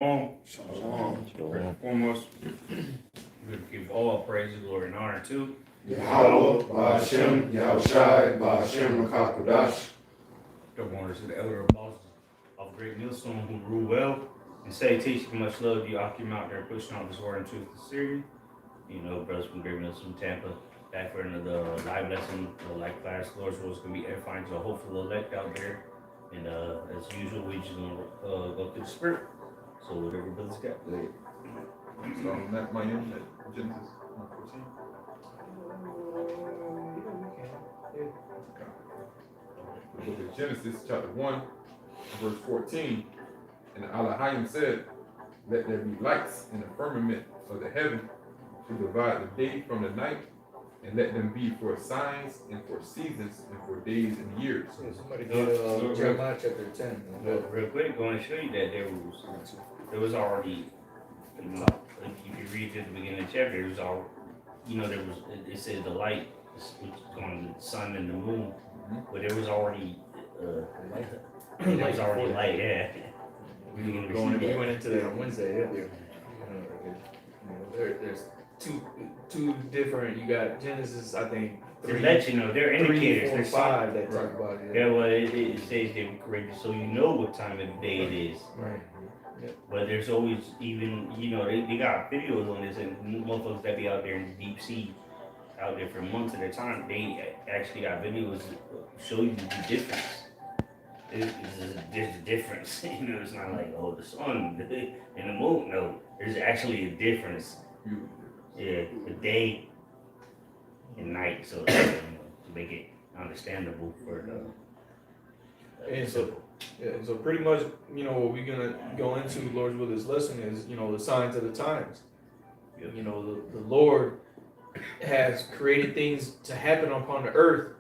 Shalom. First and foremost, we give all praise, glory, and honor to Yahweh, Ba'ashem, Yahushai, Ba'ashem, Rakakudash. the warners of the elder apostles of great millstone who rule well and say, teach much love. You occupy out there pushing out this word and truth to Syria. You know, brothers from Great Millstone Tampa, back for another live lesson, like class. Lord's will is going to be edifying to a hopeful elect out there. And as usual, we just going to go through the spirit. So whatever brothers got, go ahead. So on that, my end, at Genesis 1:14. The book of Genesis, chapter 1, verse 14. And Elohim said, let there be lights in the firmament of the heaven to divide the day from the night, and let them be for signs and for seasons and for days and years. Yeah, somebody go to Jeremiah chapter 10. Real quick, going to show you that there was already, you know, if you read to the beginning of the chapter, there was all, you know, it said the light, which is going to the sun and the moon, but there was already, light, yeah. We went into that on Wednesday, yeah. There's two different, you got Genesis, I think, To let you know, they're 3, indicators. 4, There's 5 that talk about it. Yeah, well, it says they were created so you know what time of the day it is. Right. But there's always even, you know, they got videos on this, and motherfuckers that be out there in the deep sea, out there for months at a time, they actually got videos that show you the difference. There's a difference. You know, it's not like, oh, the sun and the moon. No, there's actually a difference. Yeah, the day and night, so to make it understandable for the. And so pretty much, you know, what we're gonna go into, Lord's will, this lesson is, you know, the signs of the times. Yep. You know, the Lord has created things to happen upon the earth,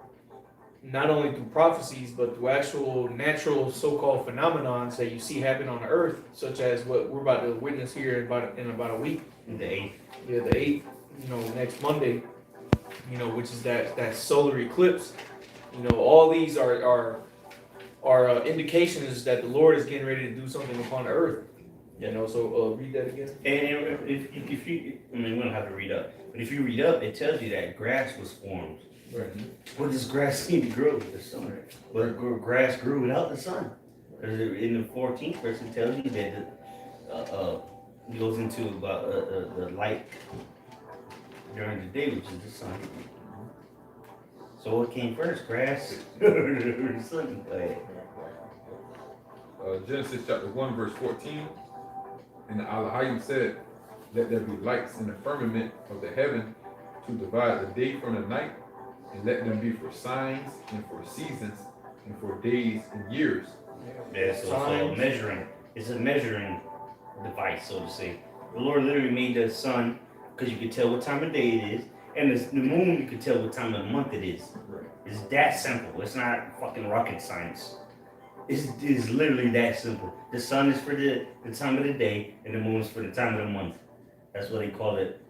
not only through prophecies, but through actual natural so-called phenomenons that you see happen on the earth, such as what we're about to witness here in about a week. The 8th. Yeah, the 8th, you know, next Monday, you know, which is that solar eclipse. You know, all these are indications that the Lord is getting ready to do something upon the earth. You know, so read that again. And if you, I mean, we don't have to read up, but if you read up, it tells you that grass was formed. Right. What does grass need to grow with the sun? But grass grew without the sun. In the 14th verse, it tells you that it goes into about the light during the day, which is the sun. So what came first, grass or the sun? Genesis chapter 1, verse 14. And Elohim said, let there be lights in the firmament of the heaven to divide the day from the night, and let them be for signs and for seasons and for days and years. Yeah, so it's measuring. It's a measuring device, so to say. The Lord literally made the sun because you could tell what time of day it is, and the moon, you could tell what time of the month it is. Right. It's that simple. It's not fucking rocket science. It's literally that simple. The sun is for the time of the day, and the moon is for the time of the month. That's what they call it.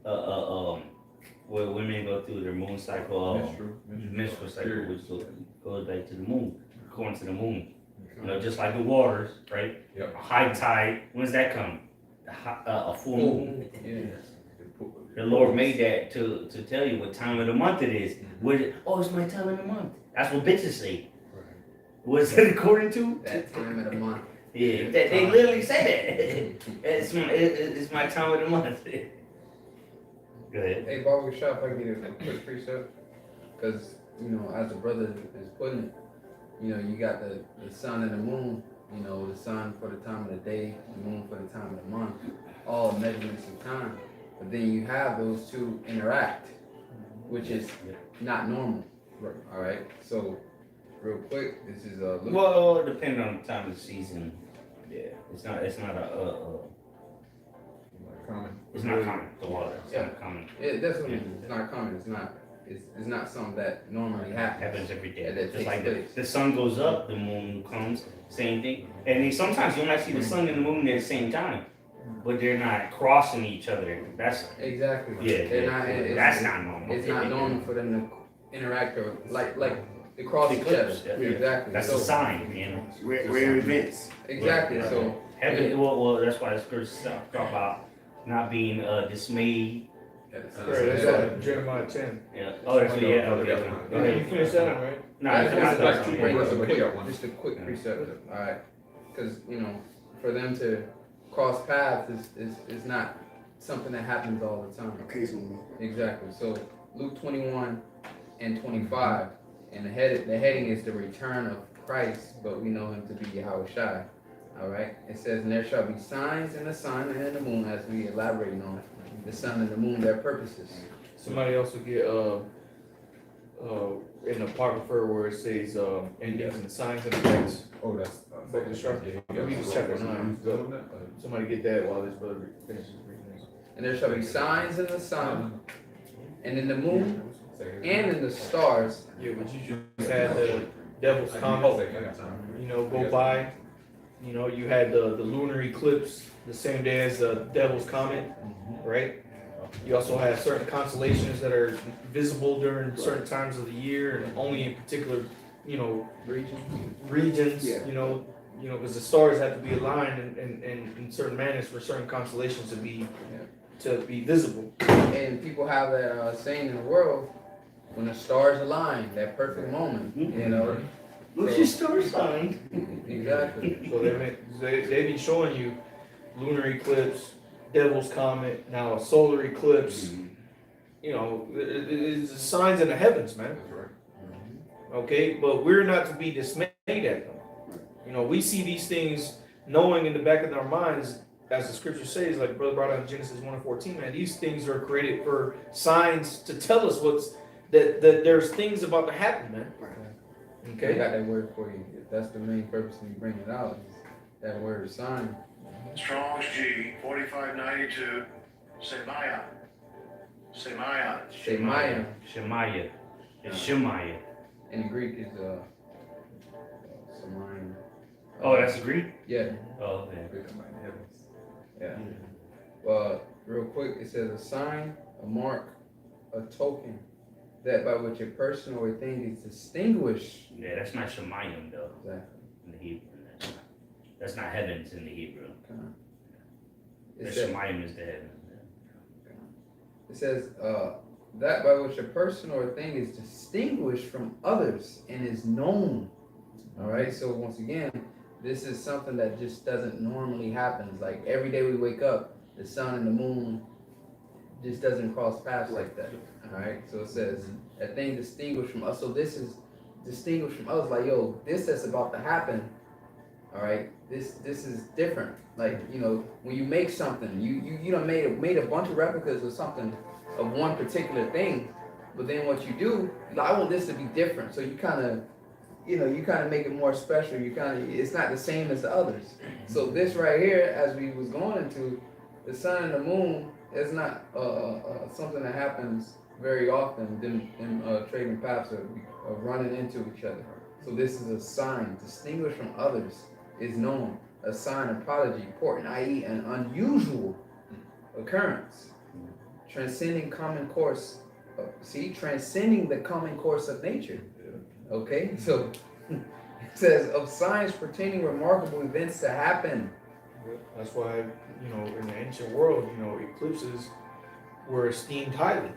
Where women go through their moon cycle, menstrual cycle, which goes back to the moon, according to the moon. You know, just like the waters, right? Yep. A high tide, when's that come? A full moon. Yeah. The Lord made that to tell you what time of the month it is. Oh, it's my time of the month. That's what bitches say. What's it according to? That time of the month. Yeah, they literally say that. It's my time of the month. Go ahead. Hey, Barber Shop, I get a quick precept. Because, you know, as the brother is putting it, you know, you got the sun and the moon, you know, the sun for the time of the day, the moon for the time of the month, all measurements of time. But then you have those two interact, which is not normal. Right. All right. So, real quick, this is Well, depending on the time of the season, yeah, it's not Common. It's not common. The water. It's Yeah. not common. That's what it is. It's not common. It's not something that normally happens. Happens every day. Yeah, that Just takes like place. the sun goes up, the moon comes, same thing. And then sometimes you might see the sun and the moon at the same time, but they're not crossing each other. That's Exactly. yeah. They're yeah. not. That's not normal. It's not normal for them to interact or like they cross each other. Eclipse, yeah. Exactly. That's so, a sign, you know. Rare events. Exactly. Right. So Heaven, well, that's why the scriptures talk about not being dismayed. Right, that's Jeremiah 10. Yeah. Oh, that's what. Yeah. Okay. Go You ahead. finished that one, right? No, I it's just not wanted that to one. bring up But he got one. just a quick precept, all right? Because for them to cross paths is not something that happens all the time. Occasionally. Exactly. So Luke 21 and 25, and the heading is the return of Christ, but we know him to be Yahushua. All right. It says, and there shall be signs in the sun and in the moon, as we elaborated on the sun and the moon, their purposes. Somebody else will get in the apocrypha where it says endings and signs and effects. Oh, that's. Book of Sharp. Read this chapter 9. Somebody get that while this brother finishes reading this. And there shall be signs in the sun and in the moon and in the stars. Yeah, but you just had the devil's comet, go by. You had the lunar eclipse the same day as the devil's comet, right? You also have certain constellations that are visible during certain times of the year and only in particular, regions. Yeah. Because the stars have to be aligned in certain manners for certain constellations to be visible. And people have that saying in the world, when the stars align, that perfect moment, What's your star sign? Exactly. So they've been showing you lunar eclipse, devil's comet, now a solar eclipse. It's the signs in the heavens, man. That's right. Okay, but we're not to be dismayed at them. We see these things knowing in the back of our minds, as the scripture says, like Brother brought out in Genesis 1:14, man, these things are created for signs to tell us that there's things about to happen, man. I Okay? got that word for you. That's the main purpose of me bringing it out. Is that word sign. Strong's G 4592. Semaya. Semaya. Shemaiah. Shemaiah. It's Shemaiah. In Greek is Semaim. Oh, that's Greek? Yeah. Oh, okay. Yeah. Well, real quick, it says a sign, a mark, a token, that by which a person or a thing is distinguished. Yeah, that's not Shemayim though. Exactly. In the Hebrew. That's not heavens in the Hebrew. The It says, Shemayim is the heavens. that by which a person or a thing is distinguished from others and is known. All right. So once again, this is something that just doesn't normally happen. Like every day we wake up, the sun and the moon just doesn't cross paths like that. All right. So it says a thing distinguished from us. So this is distinguished from others. Like, yo, this that's about to happen. All right. This is different. Like, when you make something, you done made a bunch of replicas of something, of one particular thing, but then what you do, I want this to be different. So you kind of make it more special. It's not the same as the others. So this right here, as we was going into, the sun and the moon is not something that happens very often. Them trading paths are running into each other. So this is a sign, distinguished from others, is known, a sign of prodigy, important, i.e. an unusual occurrence, transcending common course. Transcending the common course of nature. Okay, so it says of signs pertaining remarkable events to happen. That's why, in the ancient world, eclipses were esteemed highly.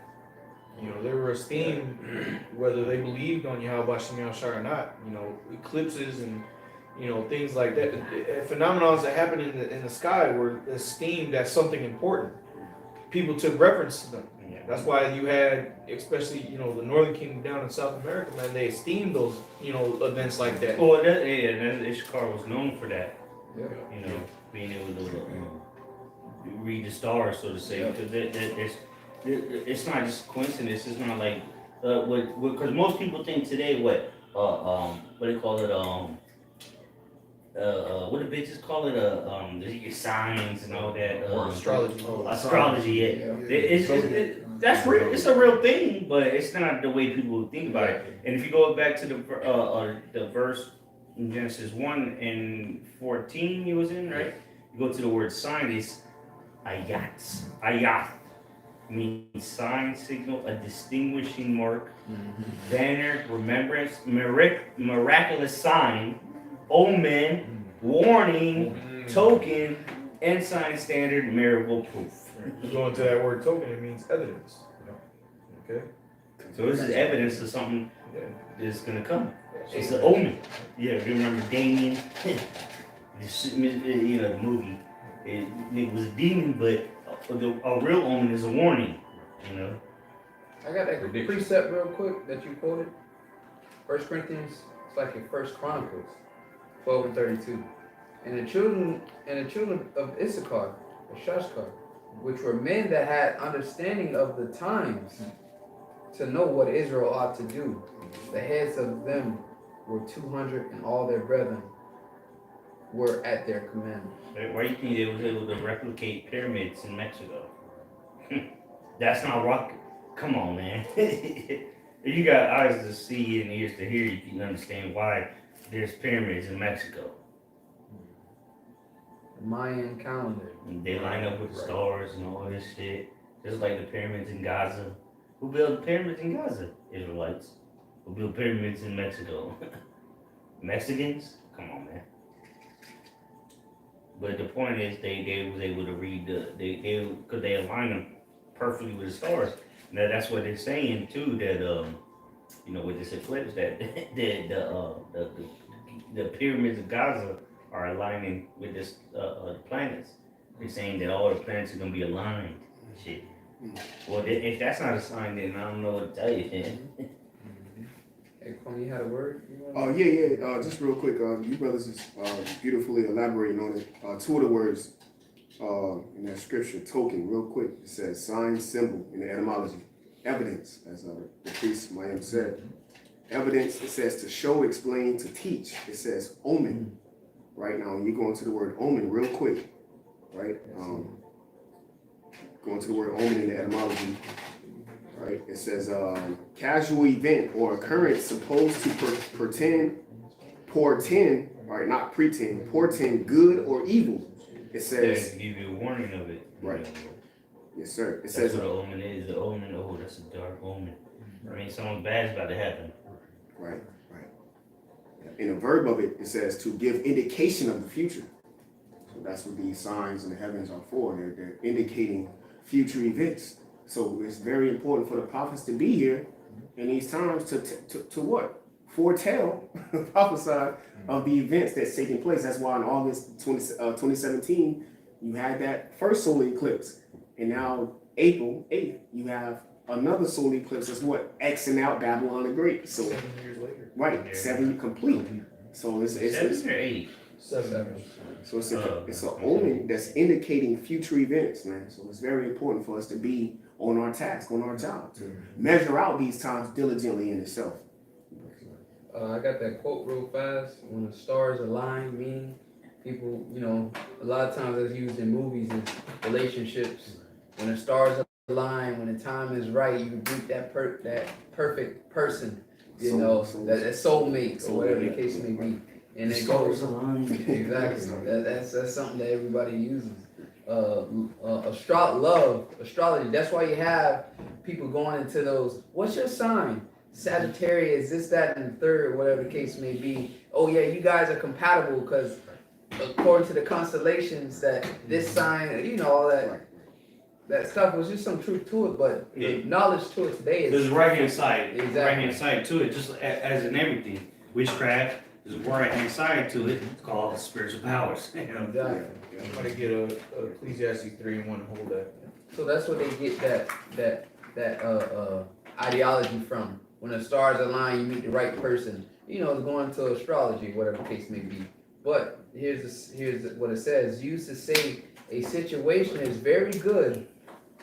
They were esteemed whether they believed on Yahweh Shem Yahshua or not. Eclipses and things like that. Phenomenons that happened in the sky were esteemed as something important. People took reference to them. Yeah. That's why you had, especially the Northern Kingdom down in South America, man. They esteemed those events like that. Well, Ishkar was known for that. Yeah. Being able to read the stars, so to say. Yeah. Because it's not just coincidence. It's not like because most people think today what they call it what do bitches call it your signs and all that Astrology. astrology. Yeah. That's real. It's a real thing, but it's not the way people think about it. And if you go back to the verse in Genesis 1:14, you was in, right? You go to the word sign, it's ayat means sign, signal, a distinguishing mark, banner, remembrance, miraculous sign, omen, warning, token and sign standard miracle proof. Going to that word token, it means evidence. Okay. So this is evidence of something Yeah. that's gonna come. It's an omen. Yeah, remember Damien? The movie. It was a demon, but a real omen is a warning. You know. I got that Prediction. precept real quick that you quoted. 1 Corinthians, it's like in 1 Chronicles 12 and 32. And the children of Issachar, or Shashkar, which were men that had understanding of the times, to know what Israel ought to do. The heads of them were 200, and all their brethren were at their command. Why do you think they was able to replicate pyramids in Mexico? That's not rock. Come on, man. If you got eyes to see and ears to hear, you can understand why there's pyramids in Mexico. The Mayan calendar. And they line up with the stars and all this shit. Just like the pyramids in Gaza. Who built the pyramids in Gaza? Israelites. Who built pyramids in Mexico? Mexicans? Come on, man. But the point is, they was able to read because they align them perfectly with the stars. Now that's what they're saying too. That with this eclipse, that the pyramids of Gaza are aligning with this the planets. They're saying that all the planets are gonna be aligned. Shit. Well, if that's not a sign, then I don't know what to tell you. Then. Hey, Kwame, you had a word? Just real quick, you brothers is beautifully elaborating on it. Two of the words in that scripture, token, real quick. It says sign, symbol in the etymology. Evidence, as the priest Mayim said. Evidence, it says to show, explain, to teach. It says omen. Right now, when you go into the word omen real quick, right? Going to the word omen in the etymology, right? It says casual event or occurrence supposed to portend, all right, not pretend, portend good or evil. It says, to give you a warning of it. Right. Yes, sir. It That's says, what an omen is. The omen, oh, that's a dark omen. I mean, something bad's about to happen. right. In the verb of it, it says to give indication of the future. So that's what these signs in the heavens are for. They're indicating future events. So it's very important for the prophets to be here in these times to what? Foretell, prophesy of the events that's taking place. That's why in August 2017, you had that first solar eclipse. And now April 8th, you have another solar eclipse. That's what? Xing out Babylon the Great. So 7 years later. right, 7 complete. So it's 7 or 8. 7. so it's an omen that's indicating future events, man. So it's very important for us to be on our task, on our job, to measure out these times diligently in itself. I got that quote real fast. When the stars align, meaning people, a lot of times that's used in movies and relationships. When the stars align, when the time is right, you meet that perfect person, that soulmate or whatever the case may be. And it goes exactly. That's something that everybody uses. Astrology. That's why you have people going into those. What's your sign? Sagittarius, this, that, and the third, whatever the case may be. Oh yeah, you guys are compatible because according to the constellations, that this sign, all that stuff was just some truth to it. But the knowledge to it today is There's right hand side. Exactly. Right hand side to it, just as in everything. Witchcraft, there's a right hand side to it. It's called spiritual powers. exactly. I'm gonna get a Ecclesiastes 3:1 and hold that. So that's what they get that ideology from. When the stars align, you meet the right person. It's going to astrology, whatever the case may be. But here's what it says. Used to say a situation is very good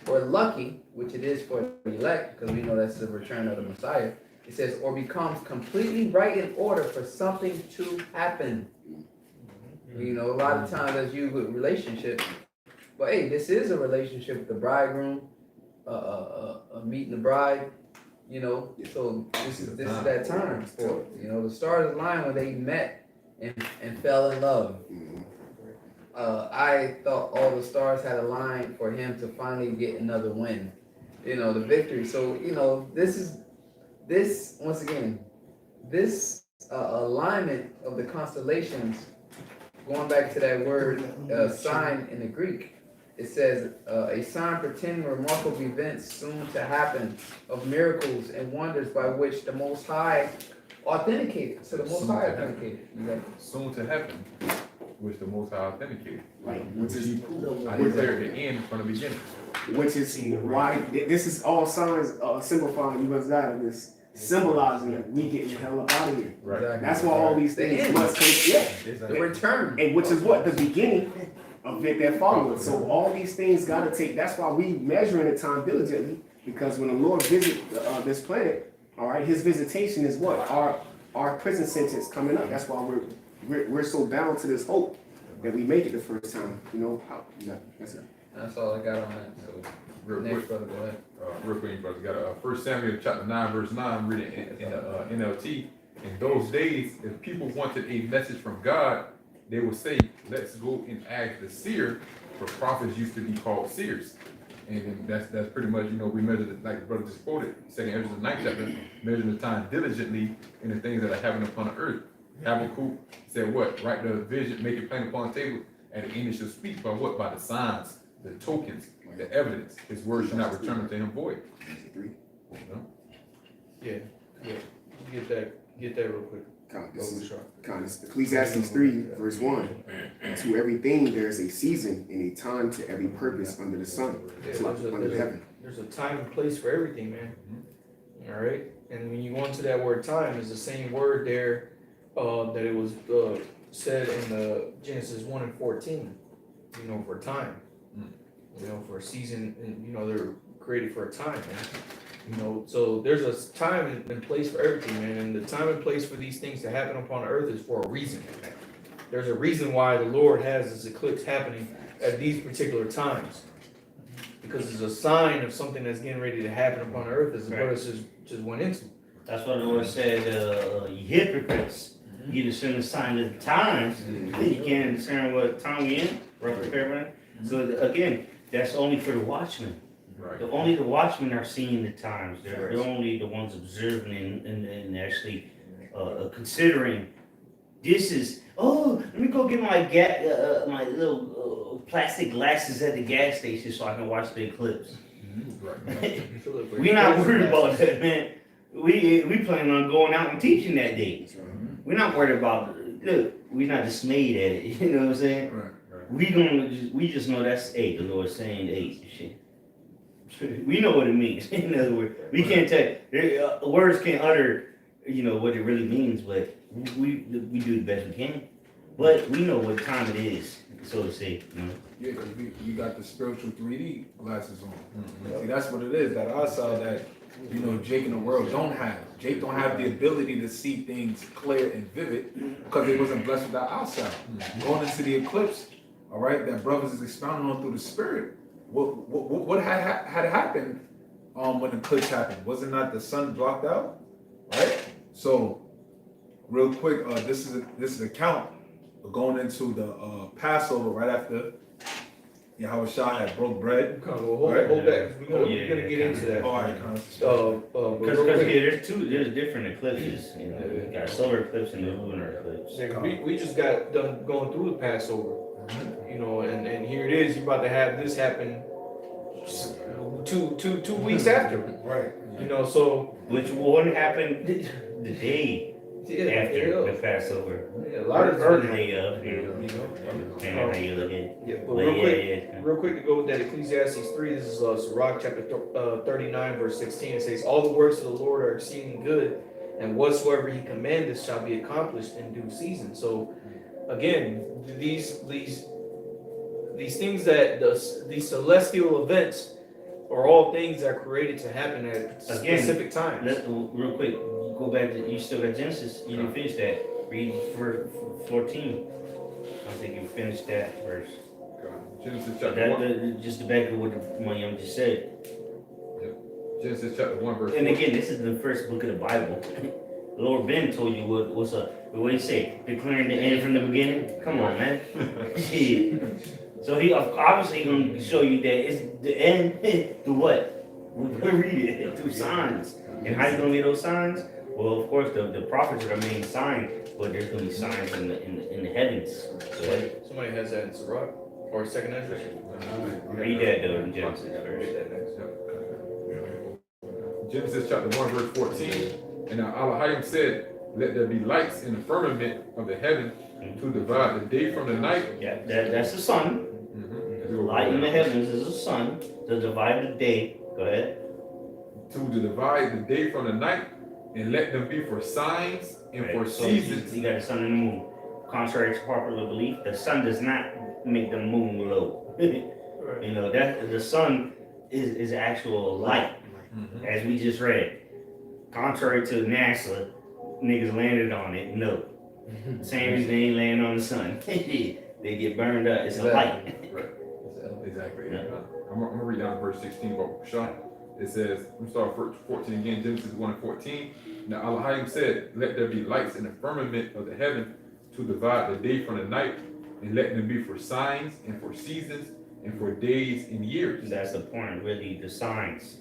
or lucky, which it is for the elect, because we know that's the return of the Messiah. It says, or becomes completely right in order for something to happen. A lot of times that's used with relationships. But hey, this is a relationship with the bridegroom, meeting the bride. So this is that time for it. The stars aligned when they met and fell in love. I thought all the stars had aligned for him to finally get another win, the victory. So this alignment of the constellations going back to that word sign in the Greek, it says a sign pretending remarkable events soon to happen of miracles and wonders by which the Most High authenticated. So the Most High authenticated. You got Soon to happen, which the Most High authenticated. Like, which is I declare the end from the beginning. which is why this is all signs simplifying you as God of this, symbolizing that we getting the hell up out of here. Right. Exactly. That's why all these The things end. must take, yeah, the return. and which is what the beginning of it that follows. So all these things gotta take. That's why we measuring the time diligently, because when the Lord visit this planet, all right, His visitation is what our prison sentence coming up. That's why we're so bound to this hope that we make it the first time. You know how? Yeah, that's it. That's all I got on that. So Real next, quick, brother, go ahead. real quick, brother. Got 1 Samuel chapter 9, verse 9, read it in the NLT. In those days, if people wanted a message from God, they would say, let's go and ask the seer, for prophets used to be called seers. And then that's pretty much, we measure it, like the brother just quoted, 2 Ezra 9 chapter, measure the time diligently in the things that are happening upon the earth. Habakkuk said what? Write the vision, make it plain upon the table, and the end shall speak by what? By the signs, the tokens, the evidence. His word should not return unto him void. Yeah. Get that real quick. This is Ecclesiastes 3, verse 1. To everything there is a season and a time to every purpose under the sun, under heaven. There's a time and place for everything, man. All right, and when you go into that word time, it's the same word there that it was said in the Genesis 1 and 14. For time. For a season, and they're created for a time, man. So there's a time and place for everything, man. And the time and place for these things to happen upon earth is for a reason. There's a reason why the Lord has this eclipse happening at these particular times. Because it's a sign of something that's getting ready to happen upon earth, as the brothers just went into. That's what the Lord said, you hypocrites, you discern the sign of the times, you can't discern what time we in, roughly fair. So again, that's only for the watchmen. Right. Only the watchmen are seeing the times. They're only the ones observing and actually considering. This is, let me go get my my little plastic glasses at the gas station so I can watch the eclipse. We're not worried about that, man. We plan on going out and teaching that day. We're not worried about, look, we're not dismayed at it. You know what I'm saying? Right. We just know that's, the Lord's saying, shit. We know what it means. In other words, we can't tell, words can't utter, what it really means, but we do the best we can. But we know what time it is, so to say. Yeah, because you got the spiritual 3D glasses on. See, that's what it is. That eyesight that Jake and the world don't have. Jake don't have the ability to see things clear and vivid because he wasn't blessed with that eyesight. Going into the eclipse, all right, that brothers is expounding on through the spirit. What had happened when the eclipse happened? Wasn't that the sun blocked out, right? So, real quick, this is a count going into the Passover right after Yahushua had broke bread. Hold that, because we're gonna get into that. All right, Because there's different eclipses. You got a solar eclipse and a lunar eclipse. We just got done going through the Passover, and here it is. You're about to have this happen 2 weeks after, right? So which wouldn't happen the day after the Passover. A lot of the day of, depending on how you look at it. But real quick to go with that Ecclesiastes 3, this is Sirach chapter 39, verse 16. It says, all the works of the Lord are exceeding good, and whatsoever he commandeth shall be accomplished in due season. So again, these things these celestial events are all things that are created to happen at specific times. Real quick, go back to, you still got Genesis, you didn't finish that. Read for 14. I think you finished that verse. Genesis chapter 1. Just to back up what Mayam just said. Genesis chapter 1, verse 4. And again, this is the first book of the Bible. The Lord Ben told you what's up. What do you say? Declaring the end from the beginning? Come on, man. So he obviously going to show you that it's the end through what? We'll read it through signs. And how you going to get those signs? Well, of course, the prophets are the main sign but there's gonna be signs in the heavens. So Somebody has that in Sirach or Second Ezra. read that though in Genesis first. Read that next. Genesis chapter 1, verse 14. And now Elohim said, let there be lights in the firmament of the heaven to divide the day from the night. Yeah, that's the sun. Light in the heavens is the sun to divide the day. Go ahead. To divide the day from the night, and let them be for signs and for So seasons. you got the sun and the moon. Contrary to popular belief, the sun does not make the moon glow. You know that the sun is actual light, as we just read. Contrary to NASA, niggas landed on it. No, same reason they ain't landing on the sun. They get burned up. It's a light. Exactly. Yeah. I'm gonna read down to verse 16 about Shah. It says, I'm starting verse 14 again, Genesis 1 and 14. Now Elohim said, let there be lights in the firmament of the heaven to divide the day from the night, and let them be for signs and for seasons and for days and years. That's the point, really, the signs.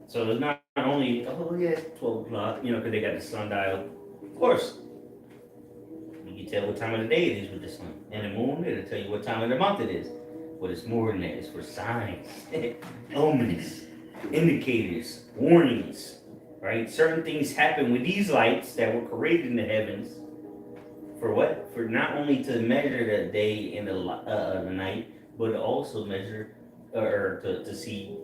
So it's not only, oh yeah, 12 o'clock, you know, because they got the sundial. Of course, you can tell what time of the day it is with the sun. And the moon, it'll tell you what time of the month it is. But it's more than that, it's for signs, omens, indicators, warnings, right? Certain things happen with these lights that were created in the heavens. For what? For not only to measure the day and the night, but to also measure or to see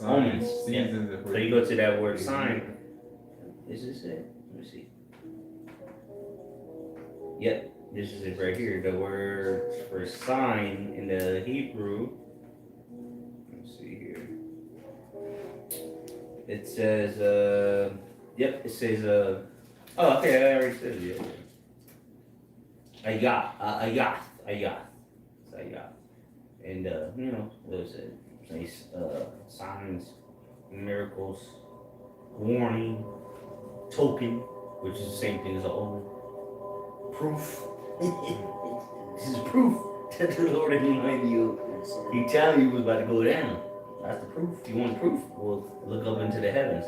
omens. Seasons, Yeah. and for So you go to that word sign. Is this it? Let me see. Yep, this is it right here. The word for sign in the Hebrew. Let's see here. It says, yep, it says, oh, okay, I already said it. Ayath. It's ayath. And, you know, what is it? Nice, signs, miracles, warning, token, which is the same thing as an omen. Proof. This is proof that the Lord ain't letting you. He telling you what's about to go down. That's the proof. You want proof? Well, look up into the heavens.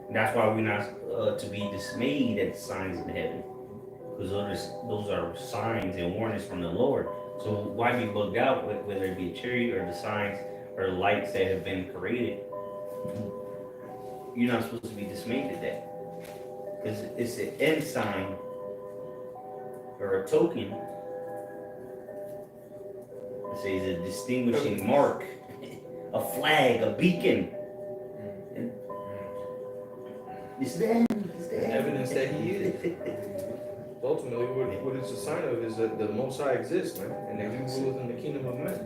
And that's why we're not to be dismayed at the signs in heaven, because those are signs and warnings from the Lord. So why be bugged out, whether it be a chariot or the signs or lights that have been created? You're not supposed to be dismayed at that, because it's an end sign or a token. It says a distinguishing mark, a flag, a beacon. And it's them. Evidence that he is. Ultimately, what it's a sign of is that the Most High exists, man, and that He rules in the kingdom of men.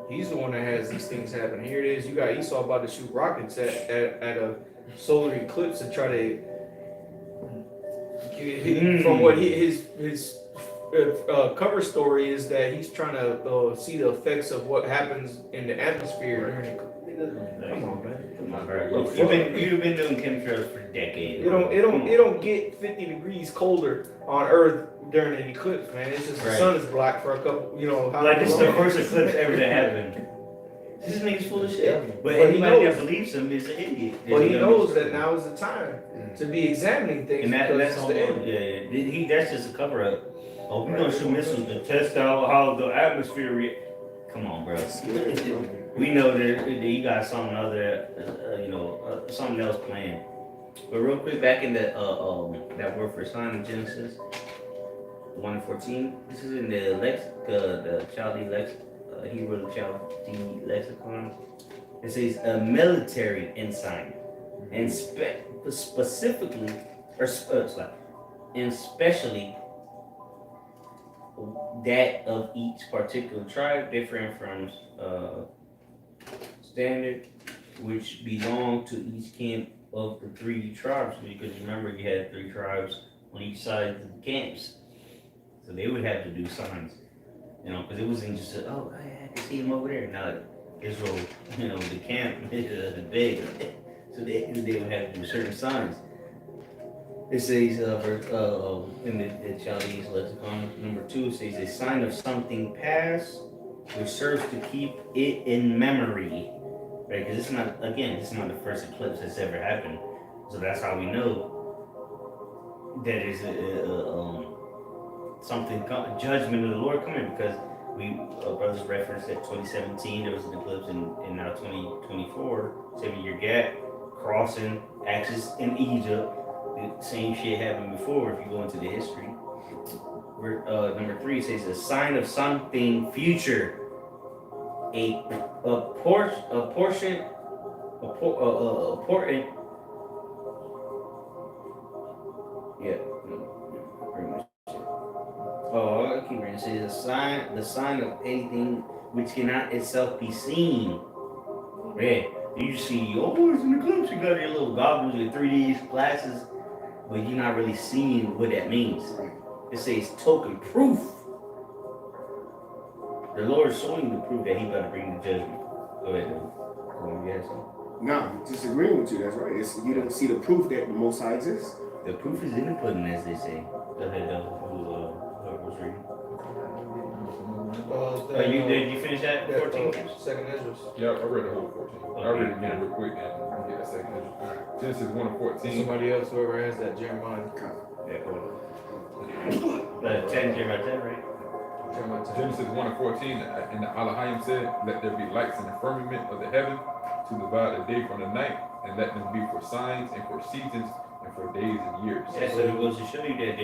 He's the one that has these things happen. Here it is. You got Esau about to shoot rockets at a solar eclipse to try to. From what his cover story is that he's trying to see the effects of what happens in the atmosphere during the. Come on, man. Come on, bro. Look, you've been doing chemtrails for decades. It don't get 50 degrees colder on Earth during an eclipse, man. It's just the sun is black for a couple, Like this is the first eclipse ever to happen. This nigga's full of shit. Yeah. But But he anybody knows- that believes him is an idiot. But he knows that now is the time to be examining things. And because that's it's all. the end. Yeah, that's just a cover up. Oh, we're gonna shoot missiles to test out how the atmosphere reacts. Come on, bro. We know that you got something other, something else planned. But real quick, back in the that word for sign in Genesis 1:14. This is in the Chaldee Hebrew Chaldee lexicon. It says a military ensign, and specifically, and especially that of each particular tribe, different from standard, which belong to each camp of the 3 tribes. Because remember, you had 3 tribes on each side of the camps, so they would have to do signs, because it wasn't just I can see him over there. Now Israel, the camp is big, so they would have to do certain signs. It says in the Chaldees lexicon, number 2, it says a sign of something past, which serves to keep it in memory, right? Because it's not the first eclipse that's ever happened, so that's how we know that is something judgment of the Lord coming, because we brothers referenced that 2017 there was an eclipse, and now 2024 7-year gap, crossing axis in Egypt. The same shit happened before if you go into the history. Number 3 says a sign of something future, a portion important. Yeah, pretty much. Oh, I keep reading. It says the sign of anything which cannot itself be seen. Yeah, you see, oh, it's an eclipse. You got your little goggles, your 3D glasses, but you're not really seeing what that means. It says token proof. The Lord is showing the proof that He better bring the judgment. Go ahead, dude. You got something? No, disagreeing with you. That's right. You don't see the proof that the Most High exists. The proof is in the pudding, as they say. Go ahead, whoever was reading. Did you finish that 14? Second Ezra. Yeah, I read the whole 14. I read it again real quick and get that second Ezra. Genesis 1 and 14. Somebody else, whoever has that, Jeremiah. Yeah, go ahead. 10 came right there, right? Jeremiah 10. Genesis 1 and 14, and the Elohim said, let there be lights in the firmament of the heaven to divide the day from the night, and let them be for signs and for seasons and for days and years. Yeah, so it goes to show you that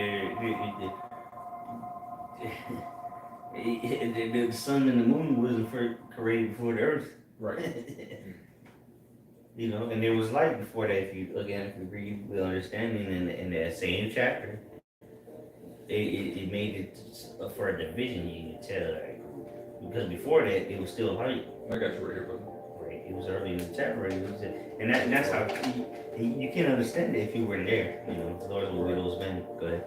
the sun and the moon wasn't created before the earth. Right. You know, and there was light before that. If you read with understanding in that same chapter, it made it for a division. You can tell, like, because before that it was still light. I got you right here, brother. Right, it was early in the chapter, and that's how you can't understand it if you weren't there. You know, the Lord will those men. Go ahead.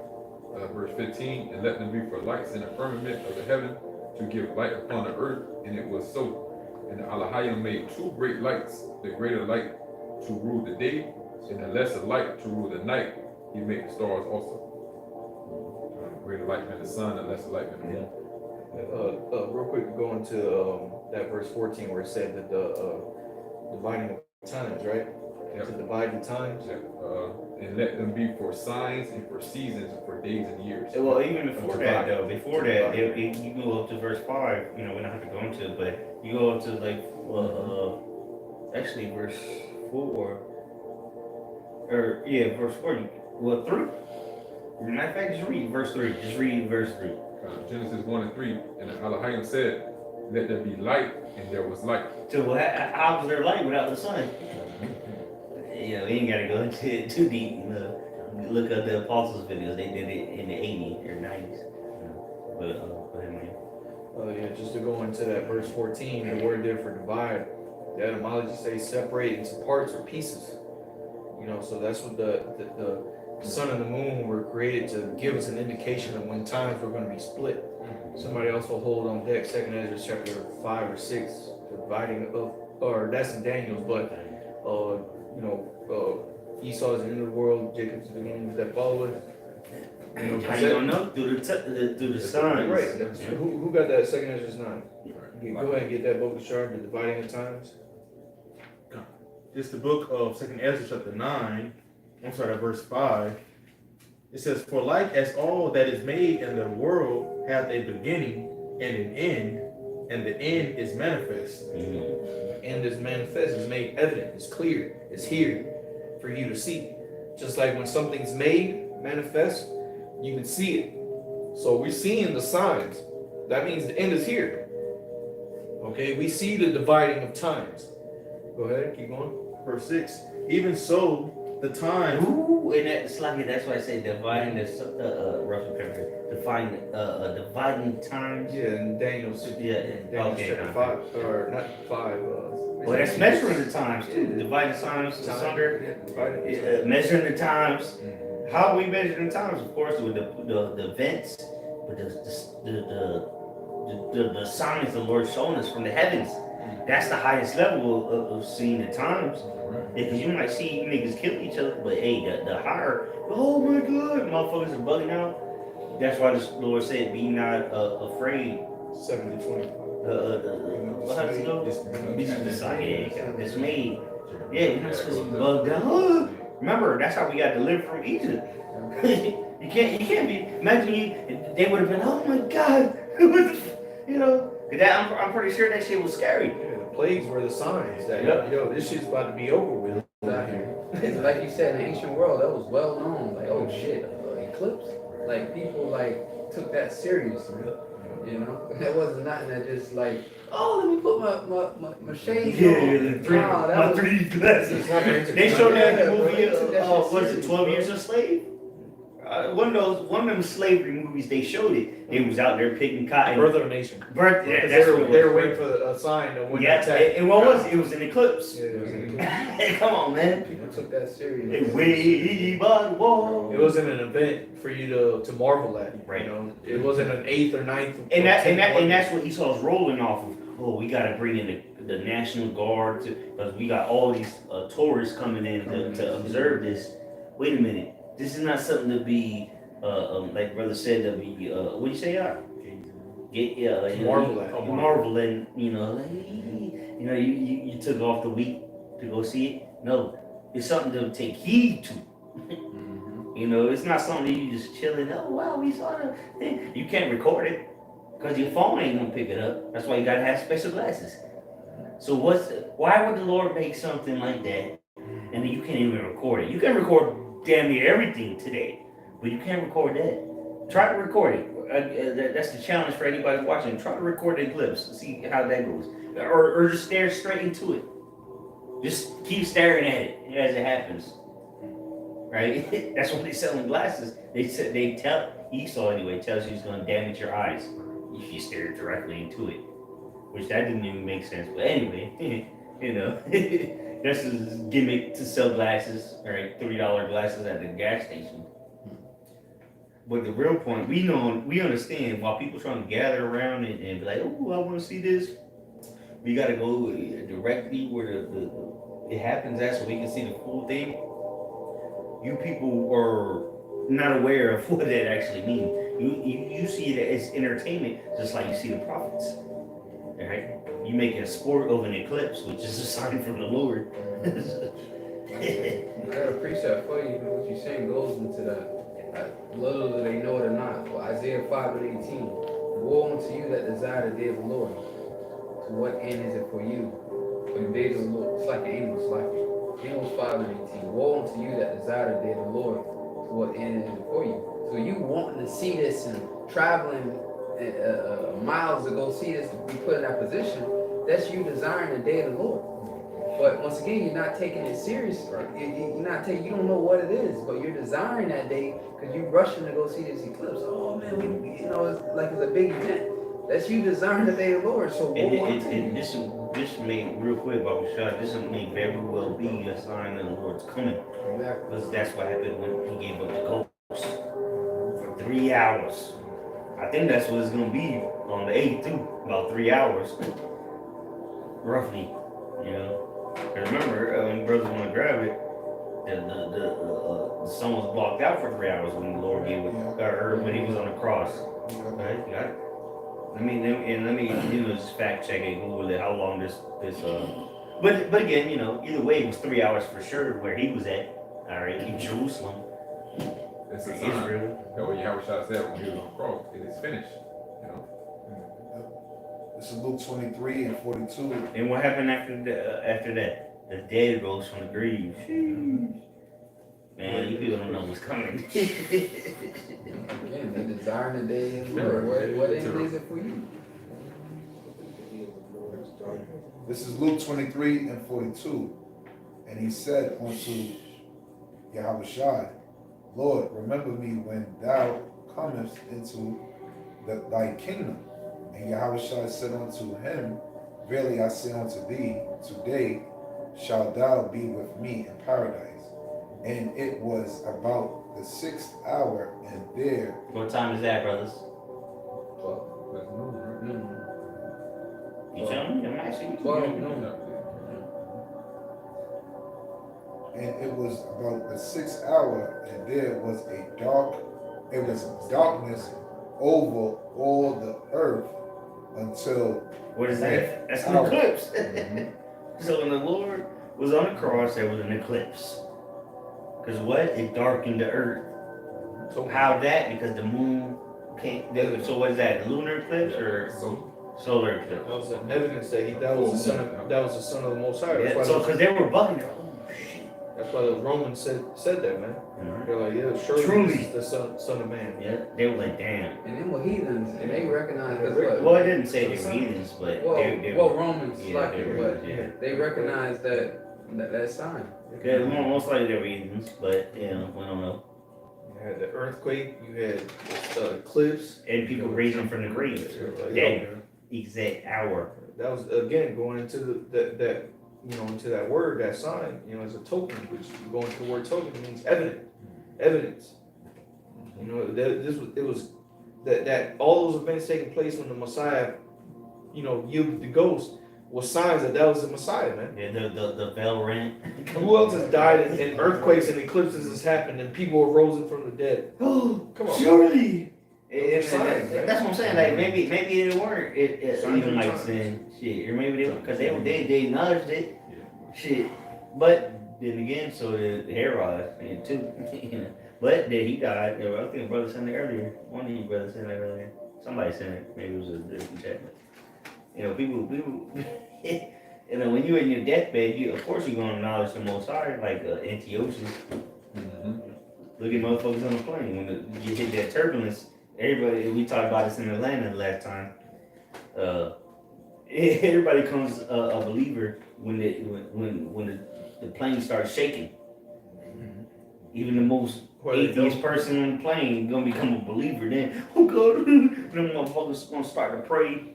Verse 15, and let them be for lights in the firmament of the heaven to give light upon the earth, and it was so. And the Elohim made 2 great lights, the greater light to rule the day, and the lesser light to rule the night. He made the stars also. Greater light than the sun, and lesser light than the moon. Real quick, go into that verse 14 where it said that the dividing of times, right? Yep. To divide the times. And let them be for signs and for seasons and for days and years. Well, even before that, though, you go up to verse 5. You know, we don't have to go into it, but you go up to like, actually verse 4, verse 4. 3. Matter of fact, just read verse 3. Just read verse 3. Genesis 1 and 3, and the Elohim said, let there be light, and there was light. So how was there light without the sun? You know, we ain't gotta go into it too deep. You know, look at the Apostles videos. They did it in the 80s or 90s. You know, but go ahead, man. Just to go into that verse 14, the word there for divide, the etymology says separate into parts or pieces. You know, so that's what the sun and the moon were created to give us an indication of when times were going to be split. Somebody else will hold on deck, 2nd Ezra chapter 5 or 6, dividing of, or that's in Daniel's, but Esau's the end of the world, Jacob's the beginning, that follow it. You know, How you don't know? Through the signs. Right. Who got that 2nd Ezra's 9? Go ahead and get that book of Shard, the dividing of times. It's the book of 2nd Ezra chapter 9. I'm sorry, verse 5. It says, for like as all that is made in the world hath a beginning and an end, and the end is manifest. The end is manifest, it's made evident, it's clear, it's here for you to see. Just like when something's made manifest, you can see it. So we're seeing the signs. That means the end is here. Okay, we see the dividing of times. Go ahead, keep going. Verse 6. Even so, the time. Ooh, and that's like that's why I say dividing the Russell Pepper. Dividing times. Yeah, and Daniel chapter 5 or not 5. Well, that's measuring the times too. Dividing times asunder. Measuring the times. How we measure the times, of course, with the events, but the signs the Lord showing us from the heavens. That's the highest level of seeing the times. Because you might see niggas kill each other, but hey, the higher, oh my God, motherfuckers are bugging out. That's why the Lord said, be not afraid. 7 to 20. How does it go? Dismayed. Yeah, you're not supposed to be bugged out. Remember, that's how we got delivered from Egypt. you can't be. Imagine they would have been. Oh my God, you know. That I'm pretty sure that shit was scary. Yeah, the plagues were the signs that Yep. yo, this shit's about to be over with. Exactly. Like you said, in the ancient world, that was well known. Like, oh shit, eclipse. Like people like took that seriously. You know, that wasn't nothing that just like, oh, let me put my shades on. Nah, that my was 3D glasses. They showed that in the movie. What is it? 12 Years a Slave. One of them slavery movies. They showed it. They was out there picking cotton. Birth of a Nation. Yeah, Because that's they what it were was. waiting for a sign to win Yeah, the attack. and what was it? It was an eclipse. Yeah, it was an eclipse. Hey, come on, man. People took that serious. They way by the wall. It wasn't an event for you to marvel at. Right. You know, it wasn't an 8th or 9th. And that's what Esau's rolling off of. Oh, we got to bring in the National Guard because we got all these tourists coming in to observe this. Wait a minute, this is not something to be like brother said, to be what do you say? Marvel at. Marvel and you took off the week to go see it. No, it's something to take heed to. You know, it's not something that you just chilling. Oh wow, we saw the thing. You can't record it because your phone ain't gonna pick it up. That's why you gotta have special glasses. So why would the Lord make something like that and then you can't even record it? You can record damn near everything today, but you can't record that. Try to record it. That's the challenge for anybody watching. Try to record the eclipse. See how that goes, or just stare straight into it. Just keep staring at it as it happens. Right? That's when they're selling glasses. They tell Esau anyway, tells you it's gonna damage your eyes if you stare directly into it. Which that didn't even make sense. But anyway, that's his gimmick to sell glasses, right? $3 glasses at the gas station. But the real point, we understand while people trying to gather around and be like, oh, I want to see this. We gotta go directly where it happens at so we can see the full thing. You people are not aware of what that actually means. You see it as entertainment, just like you see the prophets. Right? You make a sport of an eclipse, which is a sign from the Lord. I got a precept for you. What you're saying goes into that. Little do they know it or not. Well, Isaiah 5:18. Woe unto you that desire the day of the Lord. To what end is it for you? For the days of the Lord. It's like Amos, Amos 5:18. Woe unto you that desire the day of the Lord. To what end is it for you? So you wanting to see this and traveling miles to go see this, to be put in that position, that's you desiring the day of the Lord. But once again, you're not taking it serious. You're not taking. You don't know what it is, but you're desiring that day because you're rushing to go see this eclipse. Oh man, it's like it's a big event. That's you desiring the day of the Lord. So this may real quick, Baba Shah, this may very well be a sign that the Lord's coming. Exactly. Because that's what happened when he gave up the ghost for 3 hours. I think that's what it's gonna be on the 8th too, about 3 hours, roughly. You know, and remember when brothers want to grab it, the sun was blocked out for 3 hours when the Lord gave it, or when he was on the cross. Right? You got it. Let me just fact check it, Google it. How long this but again, either way, it was 3 hours for sure where he was at. All right, in Jerusalem. It's a sign. Israel. That what Yahweh Shah said when he was on the cross. It is finished. This is Luke 23 and 42. And what happened after that? The dead rose from the grave. Man, you people don't know what's coming. Again, they desiring the day of the Lord. What end is it for you? This is Luke 23 and 42. And he said unto Yahushua, Lord, remember me when thou comest into thy kingdom. And Yahushua said unto him, verily I say unto thee, today shalt thou be with me in paradise. And it was about the 6th hour, and there. What time is that, brothers? 12. That's noon, right? You tell me? I'm asking you. 12 noon. And it was about the 6th hour, and there was darkness over all the earth until. What is that? That's an eclipse. So when the Lord was on the cross, there was an eclipse. Because what? It darkened the earth. So How that? Because the moon can't. So what is that? Lunar eclipse or So, solar eclipse? that was an evidence that that was the son of the Most High. That's Yeah. why So because they were bugging. Oh shit. that's why the Romans said that, man. They're like, yeah, surely Truly. this is the son of man. Yeah. They were like, damn. And them were heathens, and they recognized that's what. Well, it didn't say they were heathens, but they Well, were. Romans, Yeah, like they it, were. but Yeah. they recognized that sign. Yeah, most likely they were heathens, but we don't know. You had the earthquake, you had the eclipse, And people raising from the grave. Like, That yo, exact hour. that was again going into that into that word, that sign, as a token, which going to the word token means evidence. It was that all those events taking place when the Messiah, yielded the ghost was signs that was the Messiah, man. Yeah, the veil rent. Who else has died and earthquakes and eclipses has happened and people have risen from the dead? Oh, Come on. surely. Those are signs, man. That's what I'm saying. Like maybe they weren't. Signs Even and like times. saying shit, or maybe because they acknowledged it. Shit, but then again, so did Herod and too. But then he died. I think brother said it earlier. One of you brothers said it earlier. Somebody said it. Maybe it was a different chat. But, people. When you're in your deathbed, of course you're gonna acknowledge the Most High, like Antiochus. Look at motherfuckers on the plane when you hit that turbulence. Everybody, we talked about this in Atlanta last time. Everybody becomes a believer when the plane starts shaking. Even the most atheist person on the plane gonna become a believer. Then, oh God, them motherfuckers gonna start to pray.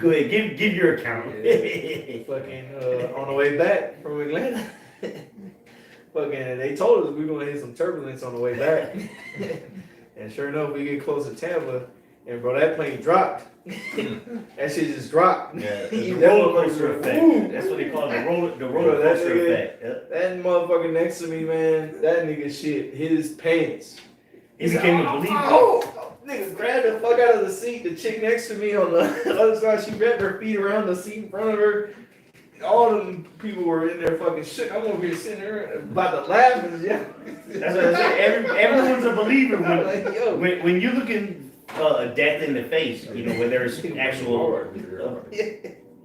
Go ahead, give your account. Fucking on the way back from Atlanta. Fucking, they told us we were gonna hit some turbulence on the way back. And sure enough, we get close to Tampa, and bro, that plane dropped. That shit just dropped. Yeah, the You roller never coaster went, effect. "Woo." That's what they call it, the Bro, roller that coaster nigga- effect. Yep. That motherfucker next to me, man, that nigga shit hit his pants. He became a believer. Oh, nigga grabbed the fuck out of the seat. The chick next to me on the other side, she wrapped her feet around the seat in front of her. All them people were in there fucking shit. I'm over here sitting there about to laugh and yeah. That's what I'm saying. Everyone's a believer I'm like, yo. when you're looking death in the face. Whether there's actual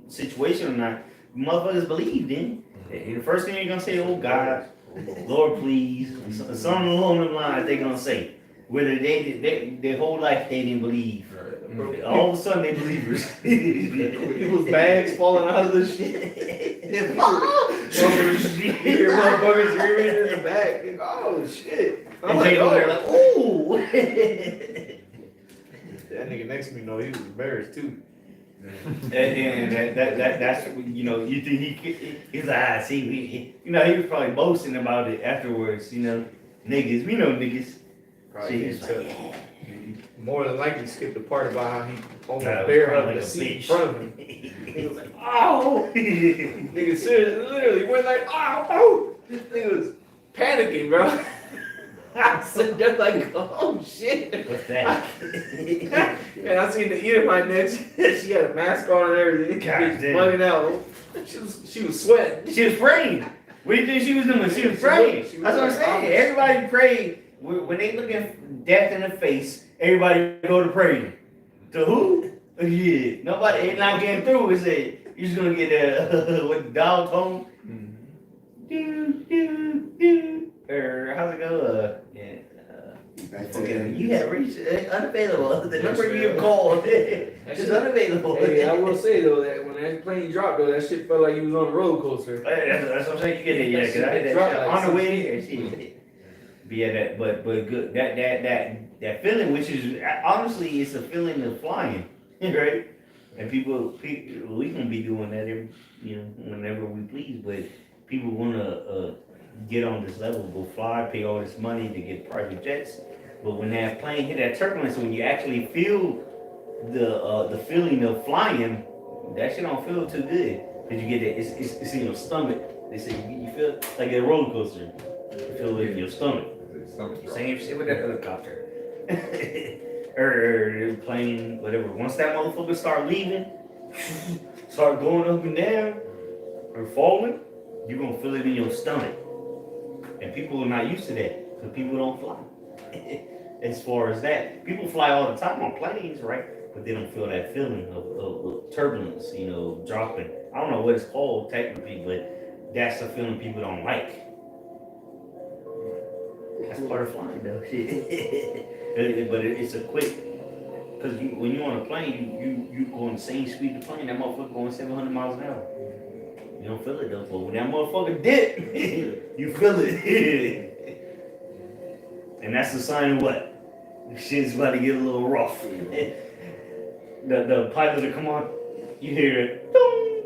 situation or not. Motherfuckers believe then. The first thing you're gonna say, oh God, Lord please, something along the lines they gonna say. Whether their whole life they didn't believe. All of a sudden they believers. People's bags falling out of the shit. You hear motherfuckers screaming in the back. Oh shit. I'm And like, they go there like, ooh. that nigga next to me, no, he was embarrassed too. And that's you think he's like, see, he was probably boasting about it afterwards, niggas, we know niggas. Probably He was didn't like, tell. More than likely skipped the part about how he almost Nah, it was bare probably hugged like the a seat in bitch. front of him. He was like, oh. nigga seriously, literally went like, oh. This nigga was panicking, bro. I said just like, oh shit. What's that? And I seen the ear of my neck. She had a mask on and everything. God She was damn. bugging out. She was sweating. She was praying. What do you think she was doing? She was praying. She was That's what I'm praying. saying. Everybody prayed. When they look at death in the face, everybody go to pray. To who? Yeah. Nobody ain't not getting through. It said, you're just gonna get what the dog tone? Do, do, do. Or how's it go? Back to Okay, you have reached unavailable. The number you called is unavailable. Hey, I will say though that when that plane dropped though, that shit felt like you was on a roller coaster. That's what I'm saying. You get it, yeah. Cause I had that Dropped shit like on the way 6 there. Shit. But yeah, but good. That feeling, which is honestly, it's a feeling of flying, right? And people, we gonna be doing that every, whenever we please. But people wanna get on this level, go fly, pay all this money to get private jets. But when that plane hit that turbulence, when you actually feel the feeling of flying, that shit don't feel too good. Cause you get that, it's in your stomach. They say you feel like a roller coaster. You feel it in your stomach. Same shit with that helicopter. or plane, whatever. Once that motherfucker start leaving, start going up and down, or falling, you're gonna feel it in your stomach. And people are not used to that because people don't fly. As far as that, people fly all the time on planes, right? But they don't feel that feeling of turbulence, you know, dropping. I don't know what it's called technically, but that's the feeling people don't like. That's part of flying, though. Shit. But it's a quick, because when you're on a plane, you go on the same speed the plane. That motherfucker going 700 miles an hour. You don't feel it though, but when that motherfucker dip, you feel it. And that's a sign of what? Shit's about to get a little rough. The pilot will come on, you hear it. Dong!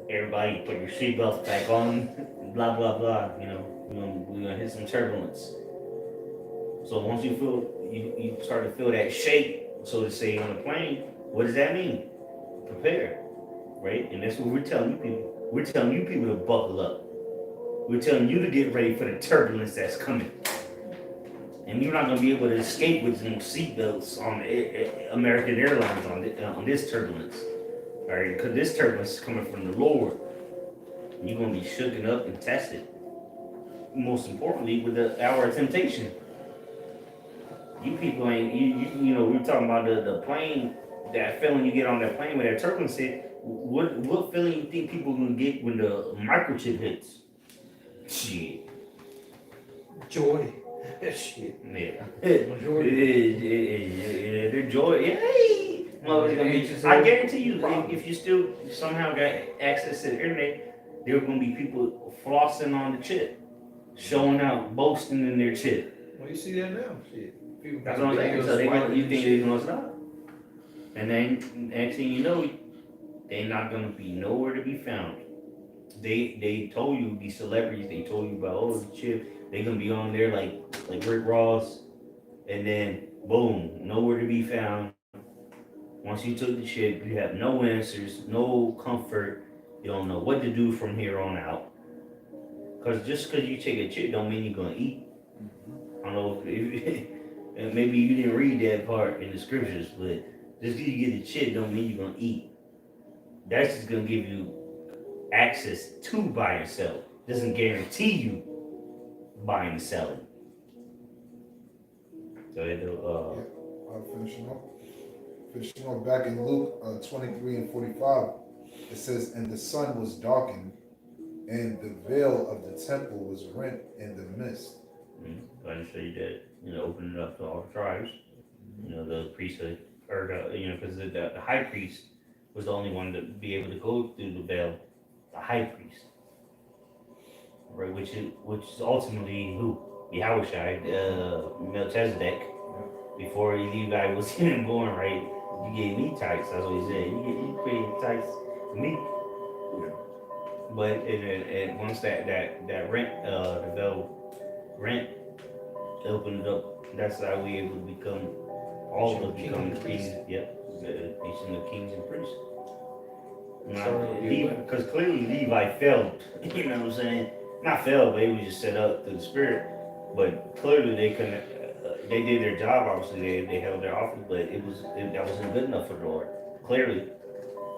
Everybody put your seatbelts back on, blah, blah, blah. You know, we're gonna hit some turbulence. So once you feel, you start to feel that shake, so to say, on the plane, what does that mean? Prepare, right? And that's what we're telling you people. We're telling you people to buckle up. We're telling you to get ready for the turbulence that's coming. And you're not going to be able to escape with some seatbelts on American Airlines on this turbulence. All right, because this turbulence is coming from the Lord. You're going to be shooken up and tested. Most importantly, with the hour of temptation. You people ain't, you know, we're talking about the plane, that feeling you get on that plane with that turbulence hit. What feeling you think people gonna get when the microchip hits? Shit. Joy. Shit. Yeah. Majority. Their joy. Hey. I guarantee you, if you still somehow got access to the internet, there are gonna be people flossing on the chip, showing out, boasting in their chip. Well, you see that now. Shit. People That's what I'm saying. So you think they're gonna stop? And then next thing you know, they're not gonna be nowhere to be found. They told you these celebrities. They told you about the chip. They gonna be on there like Rick Ross, and then boom, nowhere to be found. Once you took the chip, you have no answers, no comfort. You don't know what to do from here on out. Cause just cause you take a chip don't mean you're gonna eat. I don't know if and maybe you didn't read that part in the scriptures, but just because you get a chip don't mean you're gonna eat. That's just gonna give you access to buy and sell. Doesn't guarantee you buying and selling. So Finishing up back in Luke 23 and 45, it says, "And the sun was darkened, and the veil of the temple was rent in the midst." I just say that, you know, open it up to all the tribes. You know, the priesthood, or you know, because the high priest was the only one to be able to go through the veil. The high priest, right? Which is ultimately who? Yahushua, Melchizedek. Before Levi was even born, right? You gave me tithes. That's what he said. You paid tithes to me. But and once that rent, the veil rent opened it up, that's how we able to become all of us become kings. Yep, the nation of kings and priests. Because clearly Levi failed. You know what I'm saying? Not failed, but it was just set up to the spirit. But clearly they couldn't. They did their job. Obviously, they held their office, but that wasn't good enough for the Lord. Clearly,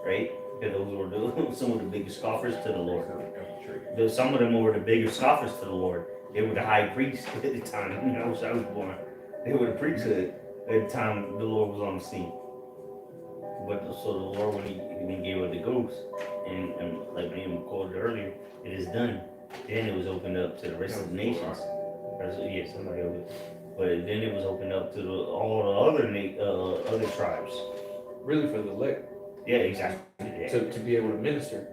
right? Because those were some of the biggest scoffers to the Lord. Some of them were the biggest scoffers to the Lord. They were the high priests at the time. You know, I was born. They were the priesthood at the time the Lord was on the scene. But so the Lord, when he gave her the ghost, and like Liam quoted earlier, it is done. Then it was opened up to the rest of the nations. Yeah, somebody over. But then it was opened up to all the other tribes. Really for the elect. Yeah, exactly. Yeah. To be able to minister.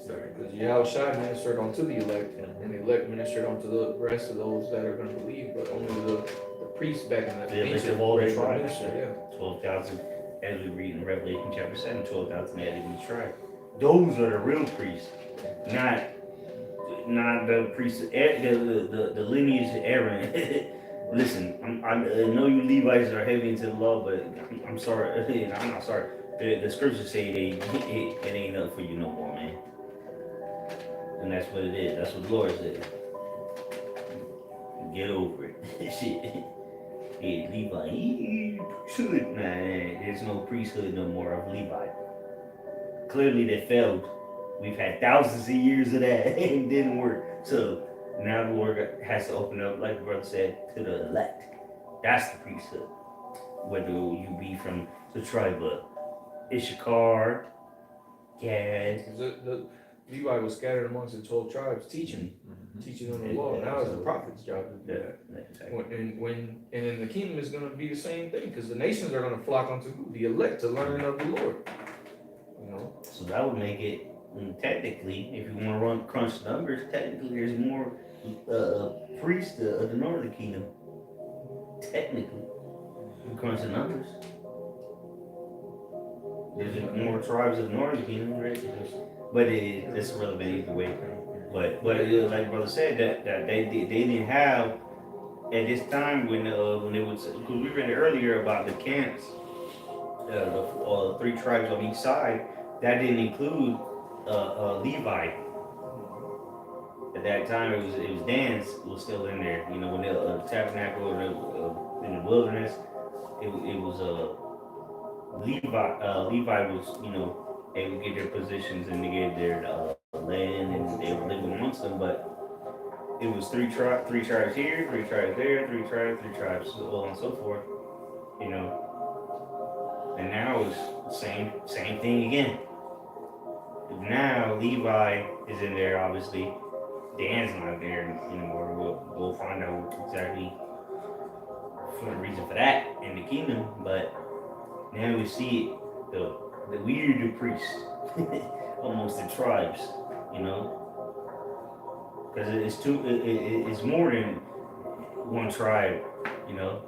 Because Yahushua ministered onto the elect, and the elect ministered onto the rest of those that are going to believe, but only the priests back in the elect of all the tribes. Yeah. 12,000, as we read in Revelation chapter 7, 12,000 added in each tribe. Those are the real priests, not the priests, the lineage of Aaron. Listen, I know you Levites are heavy into the law, but I'm sorry. I'm not sorry. The scriptures say it ain't up for you no more, man. And that's what it is. That's what the Lord said. Get over it. Shit. Yeah, Levi. Nah, there's no priesthood no more of Levi. Clearly they failed. We've had thousands of years of that. It didn't work. So Now the Lord has to open up, like the brother said, to the elect. That's the priesthood. Whether you be from the tribe of Issachar, Gad. The Levi was scattered amongst the 12 tribes, teaching them the law. Now it's the prophet's job to do that. And in the kingdom is going to be the same thing, because the nations are going to flock unto who? The elect, to learn of the Lord. You know. So that would make it technically, if you want to crunch the numbers, technically there's more priests of the northern kingdom. Technically, you crunch the numbers. There's more tribes of the northern kingdom, right? But it's relevant either way. But like brother said, that they didn't have at this time when it was, because we read earlier about the camps, the 3 tribes on each side. That didn't include Levi. At that time, it was Dan's was still in there. You know, when the tabernacle in the wilderness, it was Levi was, you know, able to get their positions and to get their land, and they were living amongst them. But it was 3 tribes here, 3 tribes there, 3 tribes, so on and so forth. You know, and now it's same thing again. Now Levi is in there, obviously. Dan's not there anymore. We'll find out exactly for the reason for that in the kingdom. But now we see the weirder priests, almost the tribes, you know, because it's more than one tribe, you know,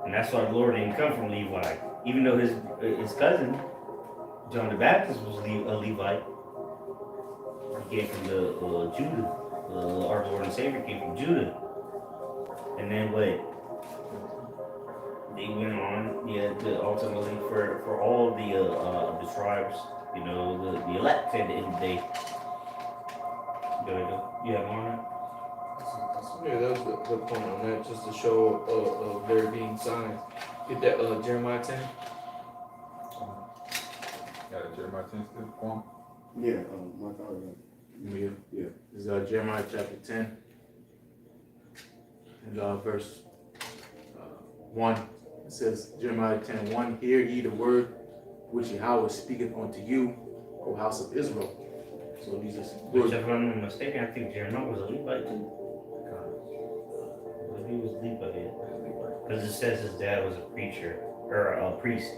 and that's why the Lord didn't come from Levi, even though his cousin John the Baptist was a Levite. He came from the Judah. Our Lord and Savior came from Judah. And then what? They went on, to ultimately for all the tribes, you know, the elect at the end of the day. Go ahead, you have more on that? Yeah, that was the point on that, just to show of there being signs. Get that Jeremiah 10. Got it, Jeremiah 10 still form. Yeah, my thought. Yeah. This is Jeremiah chapter 10, and verse 1. It says, Jeremiah 10:1, hear ye the word which Yahweh speaketh unto you, O house of Israel. So these are Which, if I'm not mistaken, I think Jeremiah was a Levite too. He was Levite, because it says his dad was a preacher or a priest.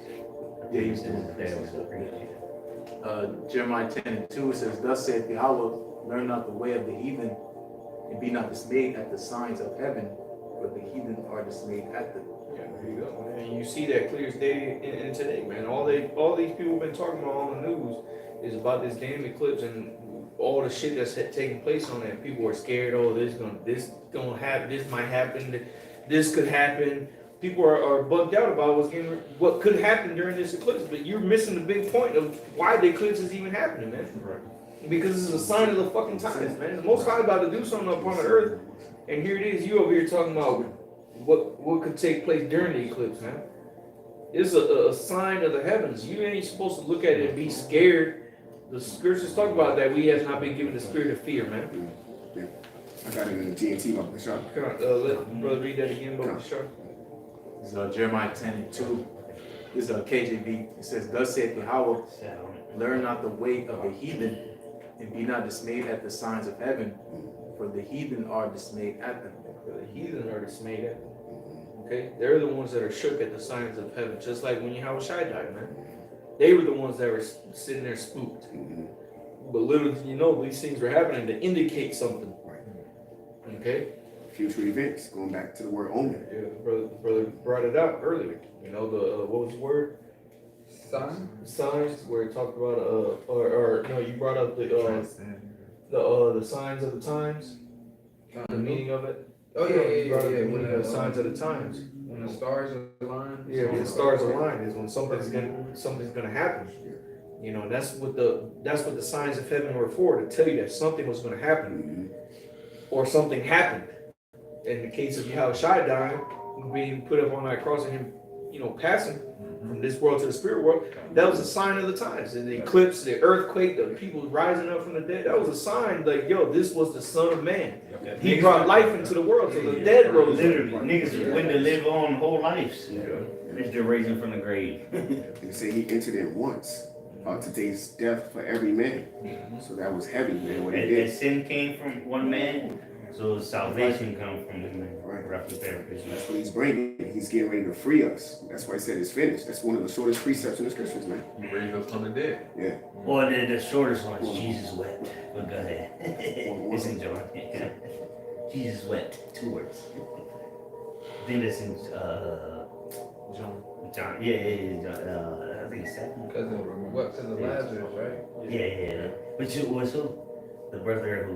Yeah, he His dad was a priest. Jeremiah 10:2, it says, thus saith Yahweh, learn not the way of the heathen, and be not dismayed at the signs of heaven, for the heathen are dismayed at them. Yeah, there you go. And you see that clear as day in today, man. All these people have been talking about on the news is about this damn eclipse and all the shit that's taking place on that. People are scared. Oh, this gonna happen. This might happen. This could happen. People are bugged out about what could happen during this eclipse. But you're missing the big point of why the eclipse is even happening, man. Right. Because it's a sign of the fucking times, man. The Most High about to do something upon the earth, and here it is. You over here talking about what could take place during the eclipse, man. It's a sign of the heavens. You ain't supposed to look at it and be scared. The scriptures talk about that we have not been given the spirit of fear, man. Yeah. I got it in the GMT book, for sure. Let the brother read that again, but sure. This is Jeremiah 10:2. This is KJV. It says, thus saith Yahweh, learn not the way of the heathen, and be not dismayed at the signs of heaven, for the heathen are dismayed at them. The heathen are dismayed at them. Okay? They're the ones that are shook at the signs of heaven, just like when Yahweh Shai died, man. They were the ones that were sitting there spooked. But little did you know, these things were happening to indicate something. Okay? Future events, going back to the word omen. Yeah, the brother brought it out earlier. You know, the what was the word? Signs, where it talked about or no, you brought up the signs of the times, the meaning of it. Oh yeah. You brought up the meaning of the signs of the times. When the stars align. Yeah, when the stars align is when something's gonna happen. You know, that's what the signs of heaven were for, to tell you that something was gonna happen, or something happened. In the case of Yahweh Shai dying, being put up on that cross and him, you know, passing, from this world to the spirit world. That was a sign of the times. And the eclipse, the earthquake, the people rising up from the dead. That was a sign like, yo, this was the Son of Man. He brought life into the world, so the dead rose. Literally, niggas went to live on whole lives. It's the raising from the grave. They say he entered in once. Today's death for every man. So that was heavy, man, what he That did. sin came from one man, so salvation comes from him. Right. Roughly paraphrasing. That's what he's bringing. He's getting ready to free us. That's why he said it's finished. That's one of the shortest precepts in the scriptures, man. He raised us from the dead. Yeah. Or the shortest one is Jesus wept. But go ahead. It's in John. Jesus wept. 2 words. I think that's in John. Yeah. John, I think it's 7. Because of what? Because of Lazarus, right? Yeah. But you was who? The brother who?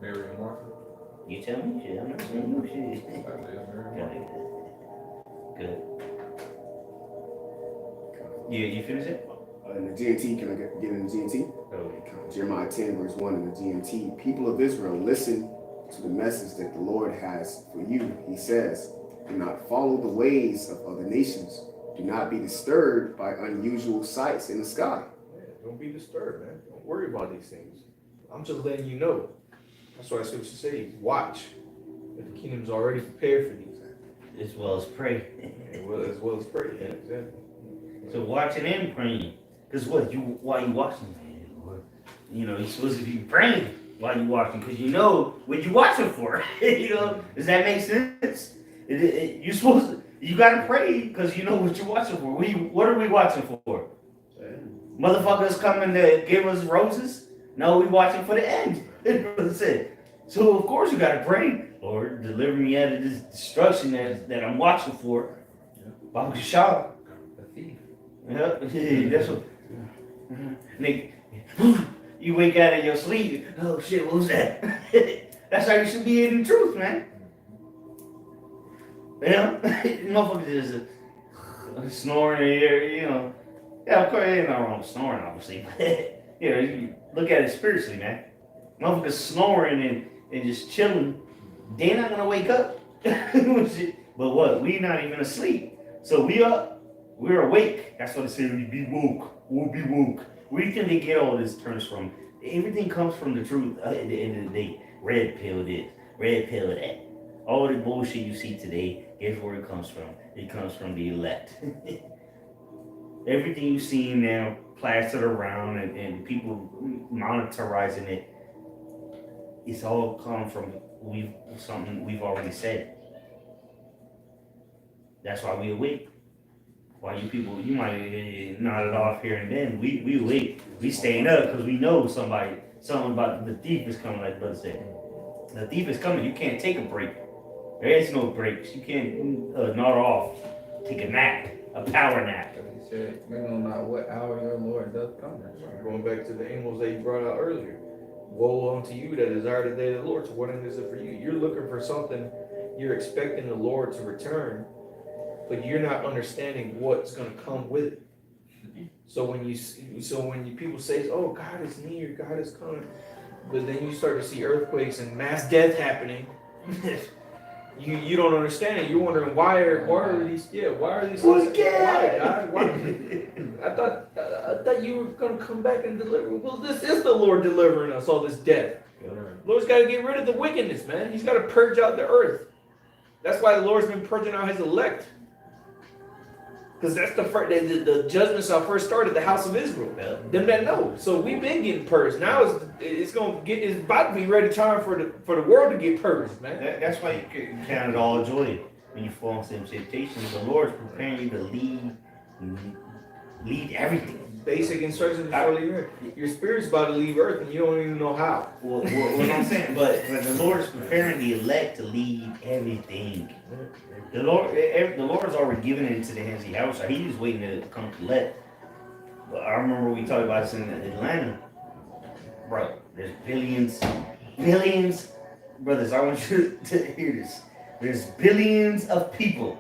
Mary and Martha. You tell me shit. I'm not saying no shit. Isaiah, Mary and Martha. Good. You finish it? In the GMT, can I get in the GMT? Okay. Jeremiah 10, verse 1 in the GMT. People of Israel, listen to the message that the Lord has for you. He says, do not follow the ways of other nations. Do not be disturbed by unusual sights in the sky. Yeah, don't be disturbed, man. Don't worry about these things. I'm just letting you know. That's why I said what you say. Watch. That the kingdom's already prepared for these. As well as pray. As well as pray. Yeah, exactly. So watching and praying. Because while you watching, you're supposed to be praying while you watching. Because you know what you're watching for. Does that make sense? You're supposed to, you got to pray because you know what you're watching for. What are we watching for? Motherfuckers coming to give us roses? No, we watching for the end. That's it. So of course you got to pray. Lord, deliver me out of this destruction that I'm watching for. Baruch Shah. The thief. Yeah, that's what. Nigga, you wake out of your sleep. Oh shit, what was that? That's how you should be in the truth, man. Motherfuckers just snoring in here, Yeah, of course, ain't no wrong with snoring, obviously. You look at it spiritually, man. Motherfuckers snoring and just chilling. They're not gonna wake up. But what? We not even asleep. So we up. We're awake. That's what it says. We be woke. We'll be woke. Where do you think they get all this terms from? Everything comes from the truth at the end of the day. Red pill this, red pill that. All the bullshit you see today, here's where it comes from. It comes from the elect. Everything you see now plastered around and people monetizing it, it's all come from something we've already said. That's why we awake. Why you people, you might nod it off here and then. We awake. We staying up because we know something about the thief is coming, like Brother said. The thief is coming. You can't take a break. There is no breaks. You can't nod off. Take a nap, a power nap. He said, we know not what hour your Lord does come. Going back to the Amos that you brought out earlier. Woe unto you that desire the day of the Lord. So what is it for you? You're looking for something. You're expecting the Lord to return, but you're not understanding what's going to come with it. So when people say, "Oh, God is near, God is coming," but then you start to see earthquakes and mass death happening, you don't understand it. You're wondering why are these Who's why? I thought you were going to come back and deliver. Well, this is the Lord delivering us all this death. Lord's got to get rid of the wickedness, man. He's got to purge out the earth. That's why the Lord's been purging out his elect. Because that's the judgments shall first start at the house of Israel. Them that know. So we've been getting purged. Now it's about to be ready time for the world to get purged, man. That's why you can count it all joy when you fall into temptations. The Lord's preparing you to lead everything. Basic instructions before leaving earth. Your spirit's about to leave earth and you don't even know how. Well, what I'm saying, but the Lord is preparing the elect to lead everything. The Lord's already given it into the hands of Yahweh, so he's just waiting to come collect. But I remember we talked about this in Atlanta. Bro, there's billions. Brothers, I want you to hear this. There's billions of people.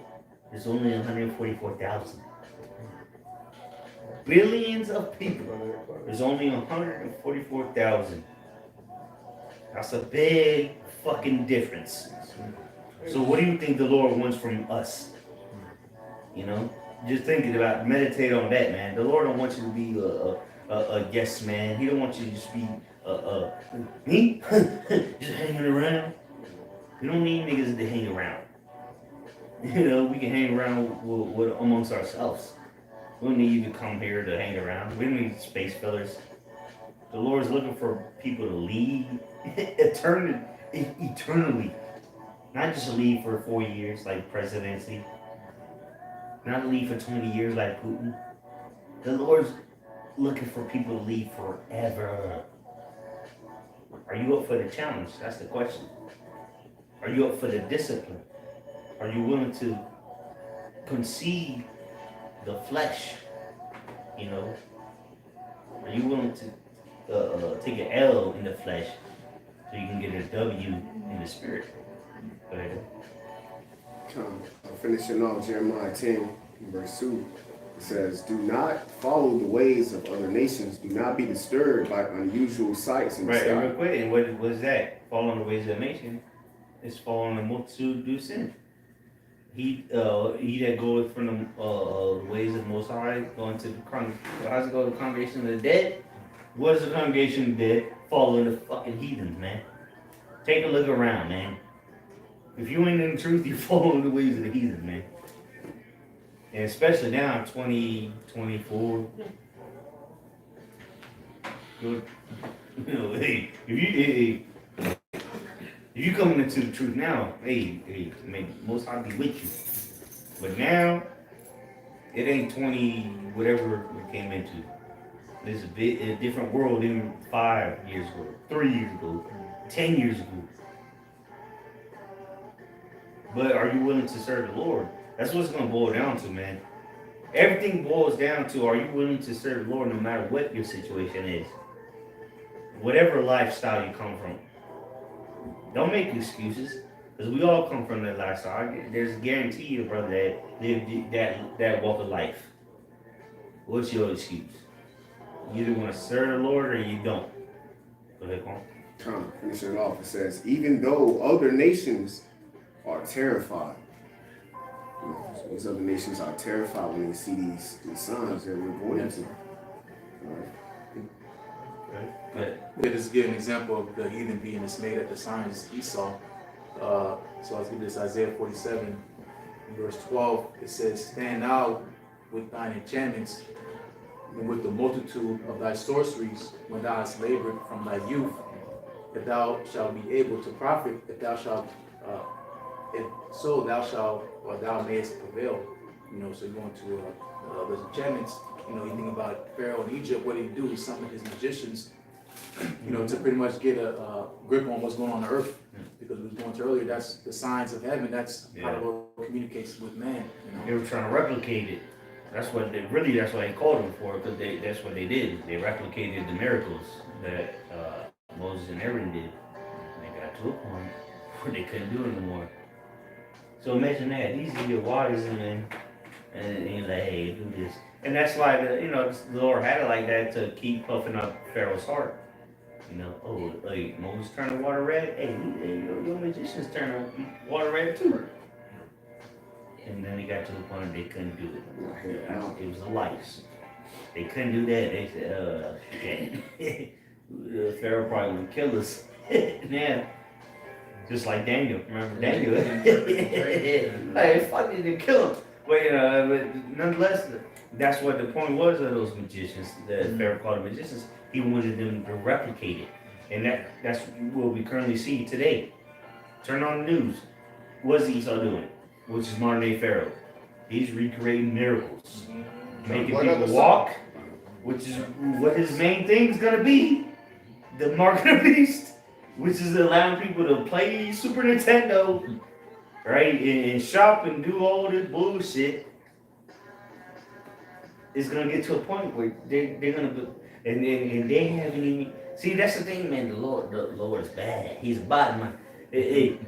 There's only 144,000. Billions of people. There's only 144,000. That's a big fucking difference. So what do you think the Lord wants from us? just thinking about, meditate on that, man. The Lord don't want you to be a yes man. He don't want you to just be me, just hanging around. We don't need niggas to hang around. You know, we can hang around with amongst ourselves. We don't need you to come here to hang around. We don't need space fillers. The Lord's looking for people to lead eternally. Not just lead for 4 years like presidency. Not lead for 20 years like Putin. The Lord's looking for people to lead forever. Are you up for the challenge? That's the question. Are you up for the discipline? Are you willing to concede the flesh? You know? Are you willing to take an L in the flesh so you can get a W in the spirit? Go ahead. Finishing off Jeremiah 10, verse 2, it says, "Do not follow the ways of other nations. Do not be disturbed by unusual sights in the Right, sky." real quick, and what is that? Following the ways of the nation is following the multitude do sin. He that goeth from the ways of the Most High, going to the how's it go? The congregation of the dead. What is the congregation of the dead? Following the fucking heathens, man. Take a look around, man. If you ain't in the truth, you following the ways of the heathens, man. And especially now, 2024. Good. You know, hey, if you coming into the truth now, hey, may Most High be with you. But now, it ain't 20 whatever we came into. There's a different world than 5 years ago, 3 years ago, 10 years ago. But are you willing to serve the Lord? That's what it's going to boil down to, man. Everything boils down to, are you willing to serve the Lord no matter what your situation is? Whatever lifestyle you come from. Don't make excuses, because we all come from that lifestyle. There's a guarantee, brother, that lived that walk of life. What's your excuse? You either want to serve the Lord or you don't. Go ahead, Quan. Finishing it off, it says, "Even though other nations are terrified." You know, so these other nations are terrified when they see these signs that we're going into. Let us give an example of the heathen being dismayed at the signs he saw. So let's give this Isaiah 47, verse 12. It says, "Stand out with thine enchantments, and with the multitude of thy sorceries, when thou hast labored from thy youth, that thou shalt be able to profit, if thou shalt, if so thou shalt, or thou mayest prevail." You know, so you go into those enchantments. You know, you think about Pharaoh in Egypt. What did he do? He summoned his magicians, you know, to pretty much get a grip on what's going on earth. Because we was going to earlier, that's the signs of heaven. That's how the Lord communicates with man. You know? They were trying to replicate it. That's what they called them for, because that's what they did. They replicated the miracles that Moses and Aaron did. And they got to a point where they couldn't do it anymore. So imagine that. These are your wise men, and you're like, hey, do this. And that's why the Lord had it like that to keep puffing up Pharaoh's heart. You know, oh, like Moses turned the water red. Hey, your magicians turn the water red too. And then they got to the point they couldn't do it. It was the lights. They couldn't do that. They said, shit. Pharaoh probably would kill us. Yeah. Just like Daniel. Remember Daniel? Hey, fuck it, they kill him. But nonetheless, that's what the point was of those magicians, that Pharaoh called them magicians. He wanted them to replicate it. And that's what we currently see today. Turn on the news. What's Esau doing? Which is modern day Pharaoh. He's recreating miracles. Making people walk, which is what his main thing is going to be. The mark of the beast, which is allowing people to play Super Nintendo, right? And shop and do all this bullshit. It's going to get to a point where they're going to be, and they haven't even, see, that's the thing, man, the Lord is bad. He's bad, man. They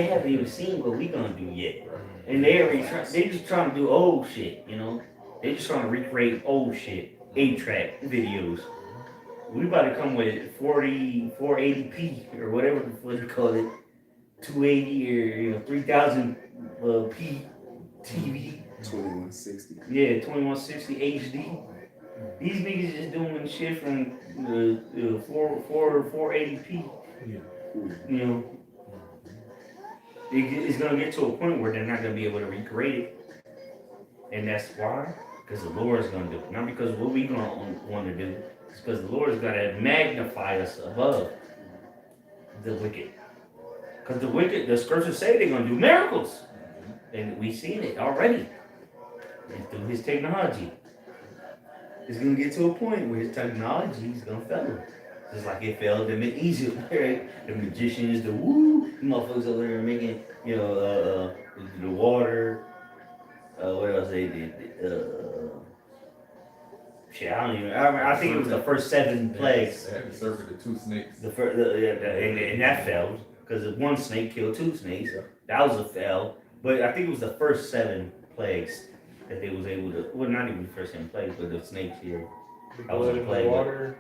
haven't even seen what we gonna do yet, and they just trying to do old shit, you know. They just trying to recreate old shit, 8-track videos. We about to come with 480p or whatever the fuck you call it, 280 or 3000 p TV. 2160. Yeah, 2160 HD. These niggas just doing shit from the 480p. Yeah. You know, it's gonna get to a point where they're not gonna be able to recreate it, and that's why, because the Lord's gonna do it, not because of what we gonna want to do. It's because the Lord's gotta magnify us above the wicked. Because the wicked, the scriptures say they're gonna do miracles, and we've seen it already. And through his technology, it's gonna get to a point where his technology is gonna fail. Just like it failed them in Egypt, right? The magicians, the motherfuckers over there making, the water. What else they did? Shit, I don't even. I think it was the first 7 plagues. They had to serve the 2 snakes. And that failed because one snake killed 2 snakes. That was a fail. But I think it was the first 7 plagues that they was able to. Well, not even the first 7 plagues, but the snakes here. That was a plague. Water.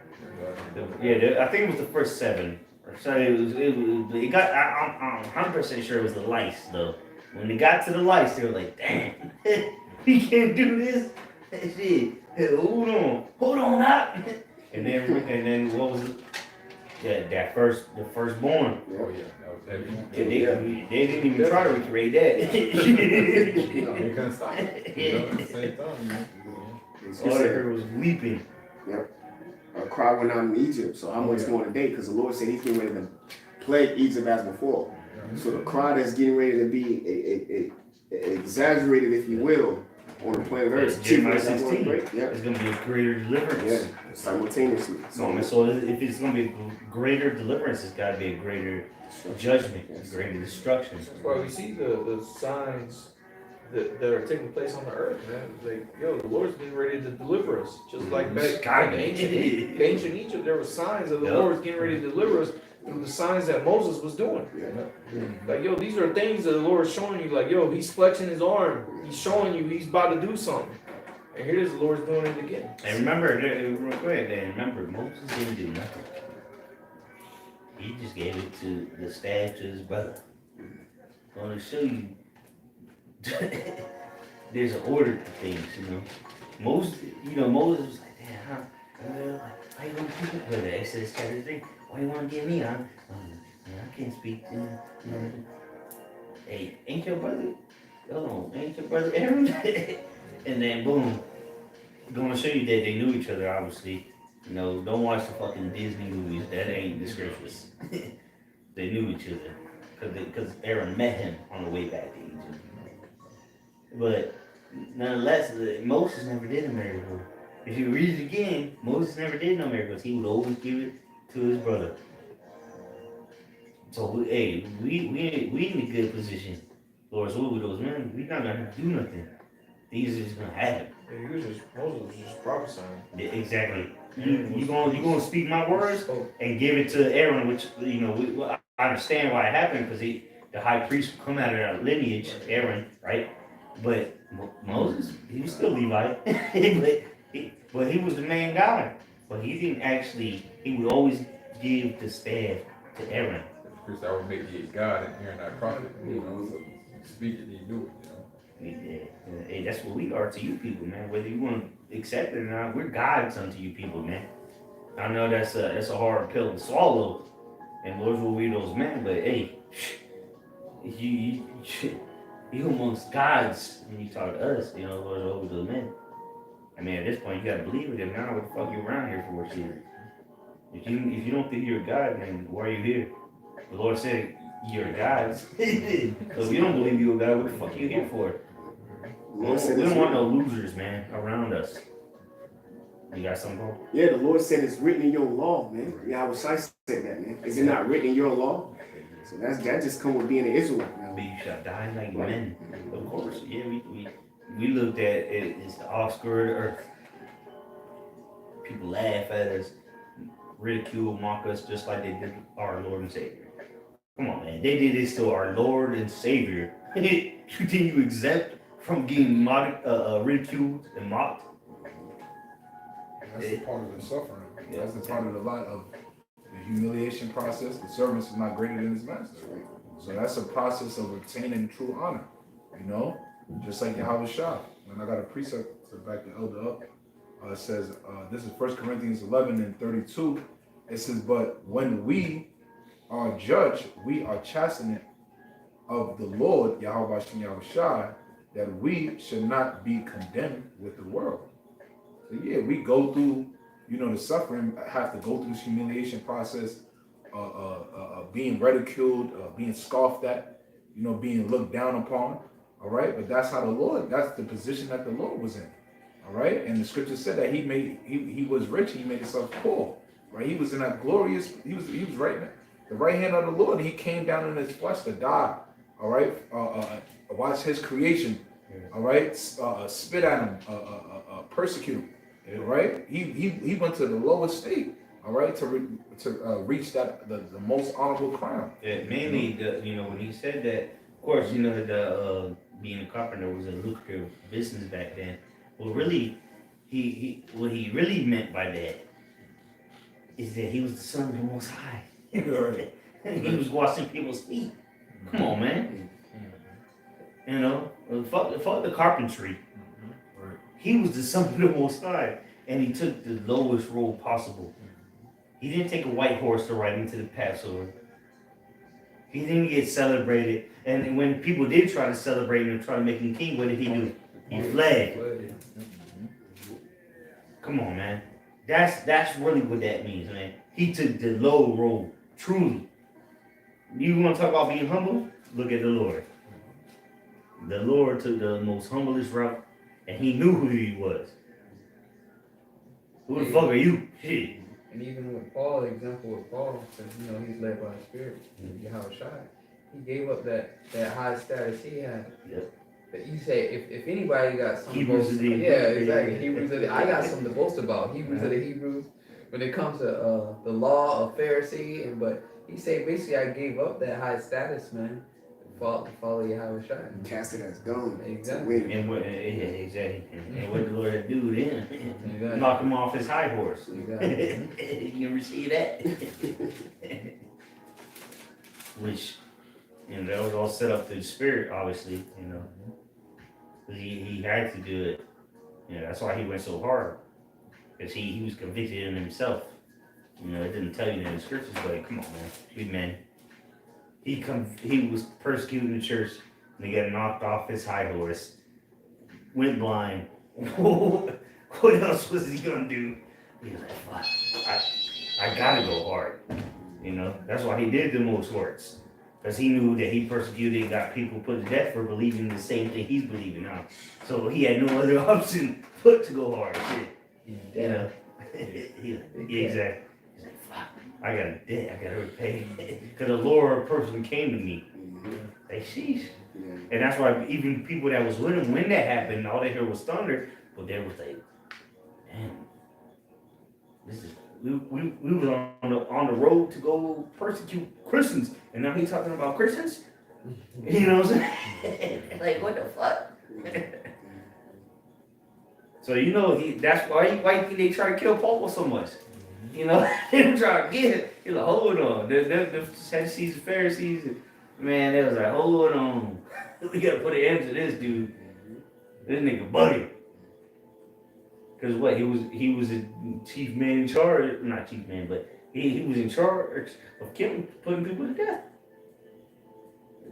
I think it was the first 7. So it got. I'm 100% sure it was the lice though. When they got to the lice, they were like, "Damn, we can't do this." Shit, hold on, up. And then what was it? Yeah, the firstborn. Oh yeah, that was heavy. Yeah, they didn't even try to recreate that. They couldn't stop it. You know, at the same time, All they heard was weeping. Yep. A cry went out in Egypt. So how much more today? Because the Lord said he's getting ready to plague Egypt as before. So the cry that's getting ready to be exaggerated, if you will, on the planet Earth. Jeremiah 16. Yeah. It's going to be a greater deliverance. Yeah, simultaneously. So if it's going to be a greater deliverance, it's got to be a greater judgment, greater destruction. That's why we see the signs that are taking place on the earth, man. It's like, yo, the Lord's getting ready to deliver us. Just like back in ancient Egypt, there were signs that the Lord's getting ready to deliver us through the signs that Moses was doing. Like, yo, these are things that the Lord is showing you. Like, yo, he's flexing his arm. He's showing you he's about to do something. And here's the Lord's doing it again. And remember, real quick, Moses didn't do nothing. He just gave it to the staff to his brother. I want to show you there's an order to things, you know. Moses was like, damn, how you gonna keep it? But the Exodus chapter 3, why you wanna get me on? I can't speak to you. Hey, ain't your brother? Ain't your brother Aaron? And then boom, gonna show you that they knew each other, obviously. You know, don't watch the fucking Disney movies. That ain't the scriptures. They knew each other because Aaron met him on the way back to Egypt. But nonetheless, Moses never did a miracle. If you read it again, Moses never did no miracles. He would always give it to his brother. So we in a good position. Lord, so with those men, we not gonna have to do nothing. These are just gonna happen. Yeah, Moses was just prophesying. Yeah, exactly. You gonna speak my words and give it to Aaron, which I understand why it happened because the high priest would come out of that lineage, Aaron, right? But Moses, he was still Levite, but he was the main guy. But he didn't actually. He would always give the staff to Aaron. Chris, I would make you God and Aaron that prophet. You know, so speak it, you do it. You know. Yeah, hey, that's what we are to you people, man. Whether you want to accept it or not, we're gods unto you people, man. I know that's a hard pill to swallow, and Lord will we those men. But hey, you amongst gods when you talk to us, Lord over those men. I mean, at this point, you gotta believe it. If not, what the fuck you around here for? Shit. If you don't think you're a god, then why are you here? The Lord said you're a god. So if you don't believe you're a god, what the fuck are you here for? We don't want no losers, man, around us. You got something, Paul? Yeah, the Lord said it's written in your law, man. Yahweh Shai said that, man. Is it not written in your law? So that just come with being an Israelite. But you shall die like men. Of course, yeah. We looked at it as the offskirt of the earth. People laugh at us, ridicule, mock us, just like they did our Lord and Savior. Come on, man. They did this to our Lord and Savior. You think you exempt from getting ridiculed and mocked? That's a part of the suffering. That's a part of the lot of the humiliation process. The servant is not greater than his master. So that's a process of obtaining true honor. Just like Yahweh Shah. and I got a precept to back the elder up. It says, this is 1 Corinthians 11 and 32. It says, but when we are judged, we are chastened of the Lord, Yahweh Shem Yahushai, that we should not be condemned with the world. So yeah, we go through, the suffering, have to go through this humiliation process, being ridiculed, being scoffed at, being looked down upon. All right, but that's how that's the position that the Lord was in. All right, and the scripture said that he was rich, he made himself poor. Right, he was in that glorious, he was right in the right hand of the Lord, and he came down in his flesh to die. All right, watch his creation. All right, spit at him, persecute him. All right, he went to the lowest state. All right, to reach that the most honorable crown. Yeah, mainly when he said that, of course, the being a carpenter was a lucrative business back then. Well, really, what he really meant by that is that he was the son of the Most High. He was washing people's feet. Come on, man. Fuck the carpentry. He was the son of the Most High, and he took the lowest role possible. He didn't take a white horse to ride into the Passover. He didn't get celebrated. And when people did try to celebrate him and try to make him king, what did he do? He fled. Come on, man. That's really what that means, man. He took the low road, truly. You want to talk about being humble? Look at the Lord. The Lord took the most humblest route, and he knew who he was. Who the fuck are you? Shit. And even with Paul, the example with Paul, because he's led by the Spirit, Yahushua, he gave up that high status he had. Yep. But you say if anybody got something Hebrews to boast, exactly. Hebrews of the, I got something to boast about. Hebrews of the Hebrews. When it comes to the law of Pharisee, but he said basically I gave up that high status, man, to follow Yahushua. Cast it as dung. Exactly. And what exactly? And what the Lord had to do then? Exactly. Knock him off his high horse. Exactly. You ever see that? Which, that was all set up through the Spirit, obviously, He had to do it. That's why he went so hard. Because he was convicted in himself. It didn't tell you that in the scriptures, but come on, man. We men. He was persecuting the church, and he got knocked off his high horse. Went blind. What else was he gonna do? He was like, fuck, I gotta go hard. That's why he did the most works. Because he knew that he persecuted and got people put to death for believing the same thing he's believing now. So he had no other option but to go hard. Shit. Exactly. He's like, fuck, I got a debt, I gotta repay. Because a lower person came to me. Like, sheesh. And that's why even people that was with him when that happened, all they heard was thunder, but they was like, damn, this is we was on the road to go persecute Christians, and now he's talking about Christians. You know what I'm saying? Like, what the fuck? So that's why you think they try to kill Paul so much. They were trying to get him. He's like, hold on. The Sadducees and Pharisees, man, they was like, hold on. We gotta put an end to this dude. This nigga buddy. Cause what, he was a chief man in charge, not chief man, but he was in charge of putting people to death.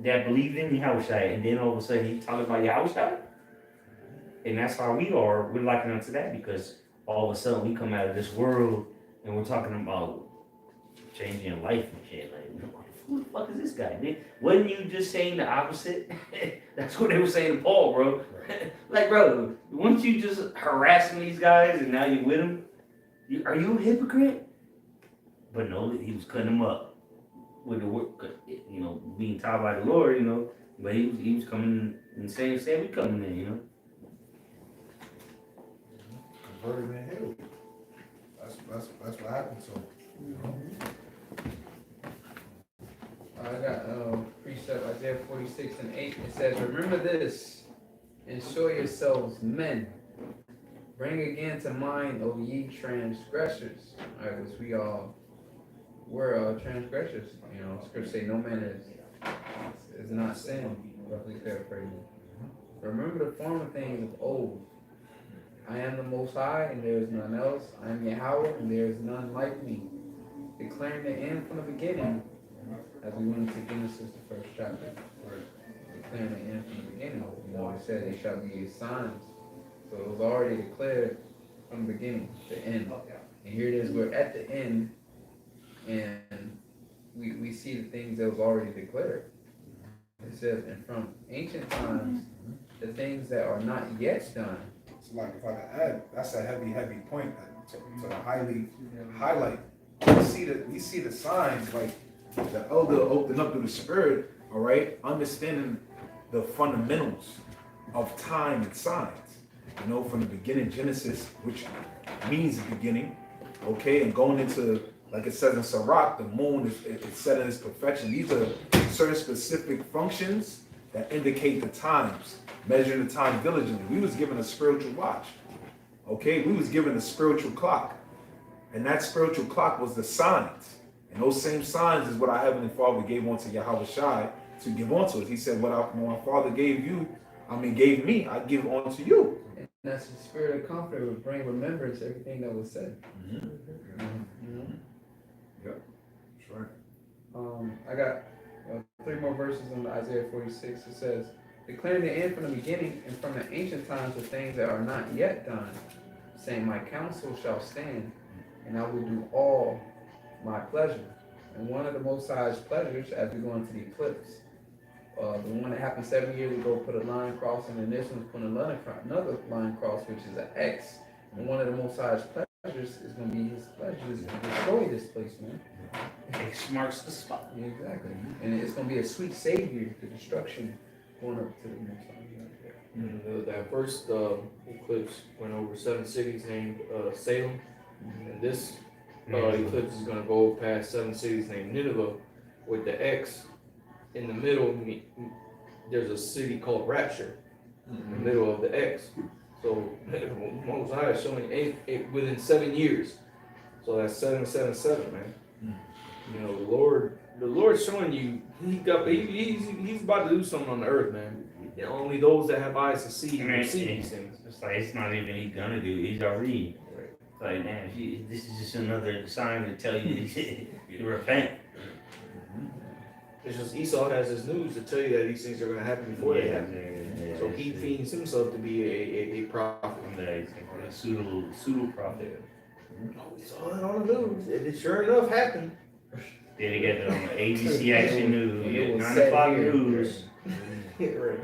That believed in Yahushua, and then all of a sudden he talking about Yahushua. And that's how we're liking unto that, because all of a sudden we come out of this world and we're talking about changing life and shit. Like, who the fuck is this guy? Wasn't you just saying the opposite? That's what they were saying to Paul, bro. Like, bro, weren't you just harassing these guys and now you're with them? Are you a hypocrite? But no, he was cutting them up with the work, being taught by the Lord, But he was coming and saying we coming in, Converted in hell. That's what happened. So. I got precept Isaiah 46 and 8. It says, remember this, and show yourselves men. Bring again to mind, O ye transgressors. All right, which we all were transgressors. Scripture say no man is not sin. Roughly paraphrasing. Remember the former things of old. I am the Most High, and there is none else. I am Yahweh, and there is none like me. Declaring the end from the beginning, as we went into Genesis, the first chapter. Declaring the end from the beginning. You know, it said they shall be signs. So it was already declared from the beginning, the end. And here it is, we're at the end, and we see the things that was already declared. It says, and from ancient times, the things that are not yet done. So like if I could add, that's a heavy point to highlight. We see the signs, like the elder opened up through the spirit, all right, understanding the fundamentals of time and signs. You know, from the beginning, Genesis, which means the beginning, okay, and going into, like it says in Sirach, the moon is set in its perfection. These are certain specific functions that indicate the times, measuring the time diligently. We was given a spiritual watch, okay? We was given a spiritual clock, and that spiritual clock was the signs. And those same signs is what our Heavenly Father gave unto Yahweh Shai to give unto us. He said, what my Father gave me, I give unto you. And that's the spirit of comfort would bring remembrance to everything that was said. Yep, that's right. I got 3 more verses in Isaiah 46. It says, declaring the end from the beginning and from the ancient times the things that are not yet done, saying, my counsel shall stand, and I will do all my pleasure. And one of the Most High's pleasures, as we go into the eclipse, the one that happened 7 years ago, put a line across, and then this one's put another line across, which is an X. And one of the Most High's pleasures is going to be his pleasures to destroy this place, man. X marks the spot. Yeah, exactly. And it's going to be a sweet savior to destruction going up to the Most High. That first eclipse went over 7 cities named Salem, and this eclipse is going to go past 7 cities named Nineveh, with the X in the middle. There's a city called Rapture in the middle of the X. So Most High is showing it within 7 years. So that's 777, man. You know, the Lord's showing you he's about to do something on the earth, man. And only those that have eyes to see these things. It's like it's not even he's gonna do. He's already. It's like, man, this is just another sign to tell you to repent. It's just Esau has his news to tell you that these things are going to happen before they happen. So he feeds himself to be a prophet. A pseudo prophet. We saw it on the news. It sure enough happened. Then they get it on the ABC Action News, 9 said o'clock here. news. Right.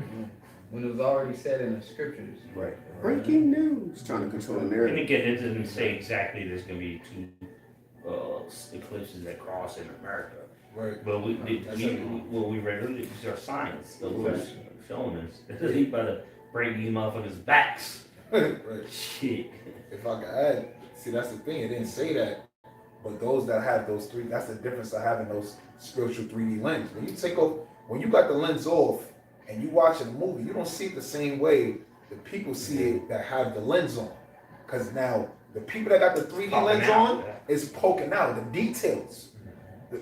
When it was already said in the scriptures. Right. Breaking news. Trying to control the narrative. And again, it doesn't say exactly there's going to be 2 eclipses that cross in America. Right. But what we read earlier, these are signs. The Lord's showing us. He about to break these motherfuckers' backs. Right. Shit. If I could add, see, that's the thing. It didn't say that, but those that have those 3, that's the difference of having those spiritual 3D lens. When you got the lens off and you watching a movie, you don't see it the same way the people see it that have the lens on. Because now the people that got the 3D lens on is poking out the details.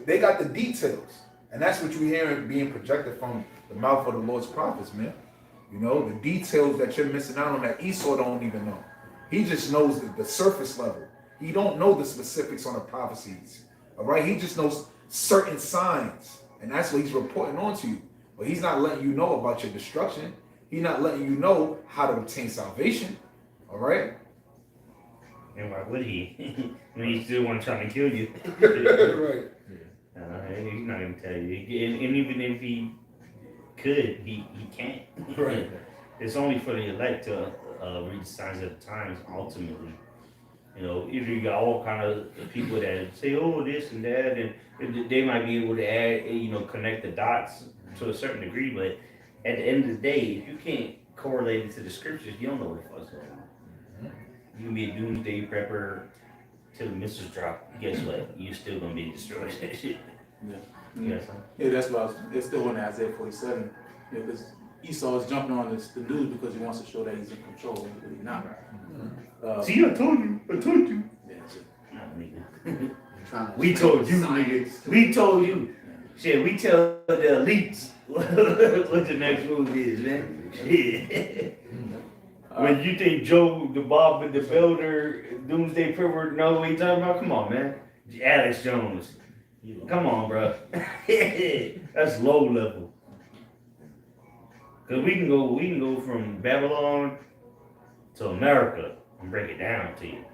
They got the details, and that's what you're hearing being projected from the mouth of the Lord's prophets, man. You know, the details that you're missing out on that Esau don't even know. He just knows the surface level. He don't know the specifics on the prophecies, all right? He just knows certain signs, and that's what he's reporting on to you. But he's not letting you know about your destruction. He's not letting you know how to obtain salvation, all right? And why would he? I mean, he's still one trying to kill you. Right. He's not going to tell you. And even if he could, he can't. Right. It's only for the elect to read the signs of the times, ultimately. You know, if you got all kind of people that say, oh, this and that, and they might be able to add, connect the dots to a certain degree, but at the end of the day, if you can't correlate it to the scriptures, you don't know what the fuck's going on. You can be a doomsday prepper till the missiles drop. Guess what? You're still gonna be destroyed. Yeah, that's why it's still in Isaiah 47. Because Esau is jumping on the news because he wants to show that he's in control, but he's not. See, I told you. Yeah, Not nigga. Trying to We told you, nigga. We told you. Shit, we tell the elites what the next move is, man. Shit. When you think Joe, the Bob, and the Builder, Doomsday Prepper know what you talking about? Come on, man. Alex Jones. Come on, bro. That's low level. Cause we can go from Babylon to America and break it down to you.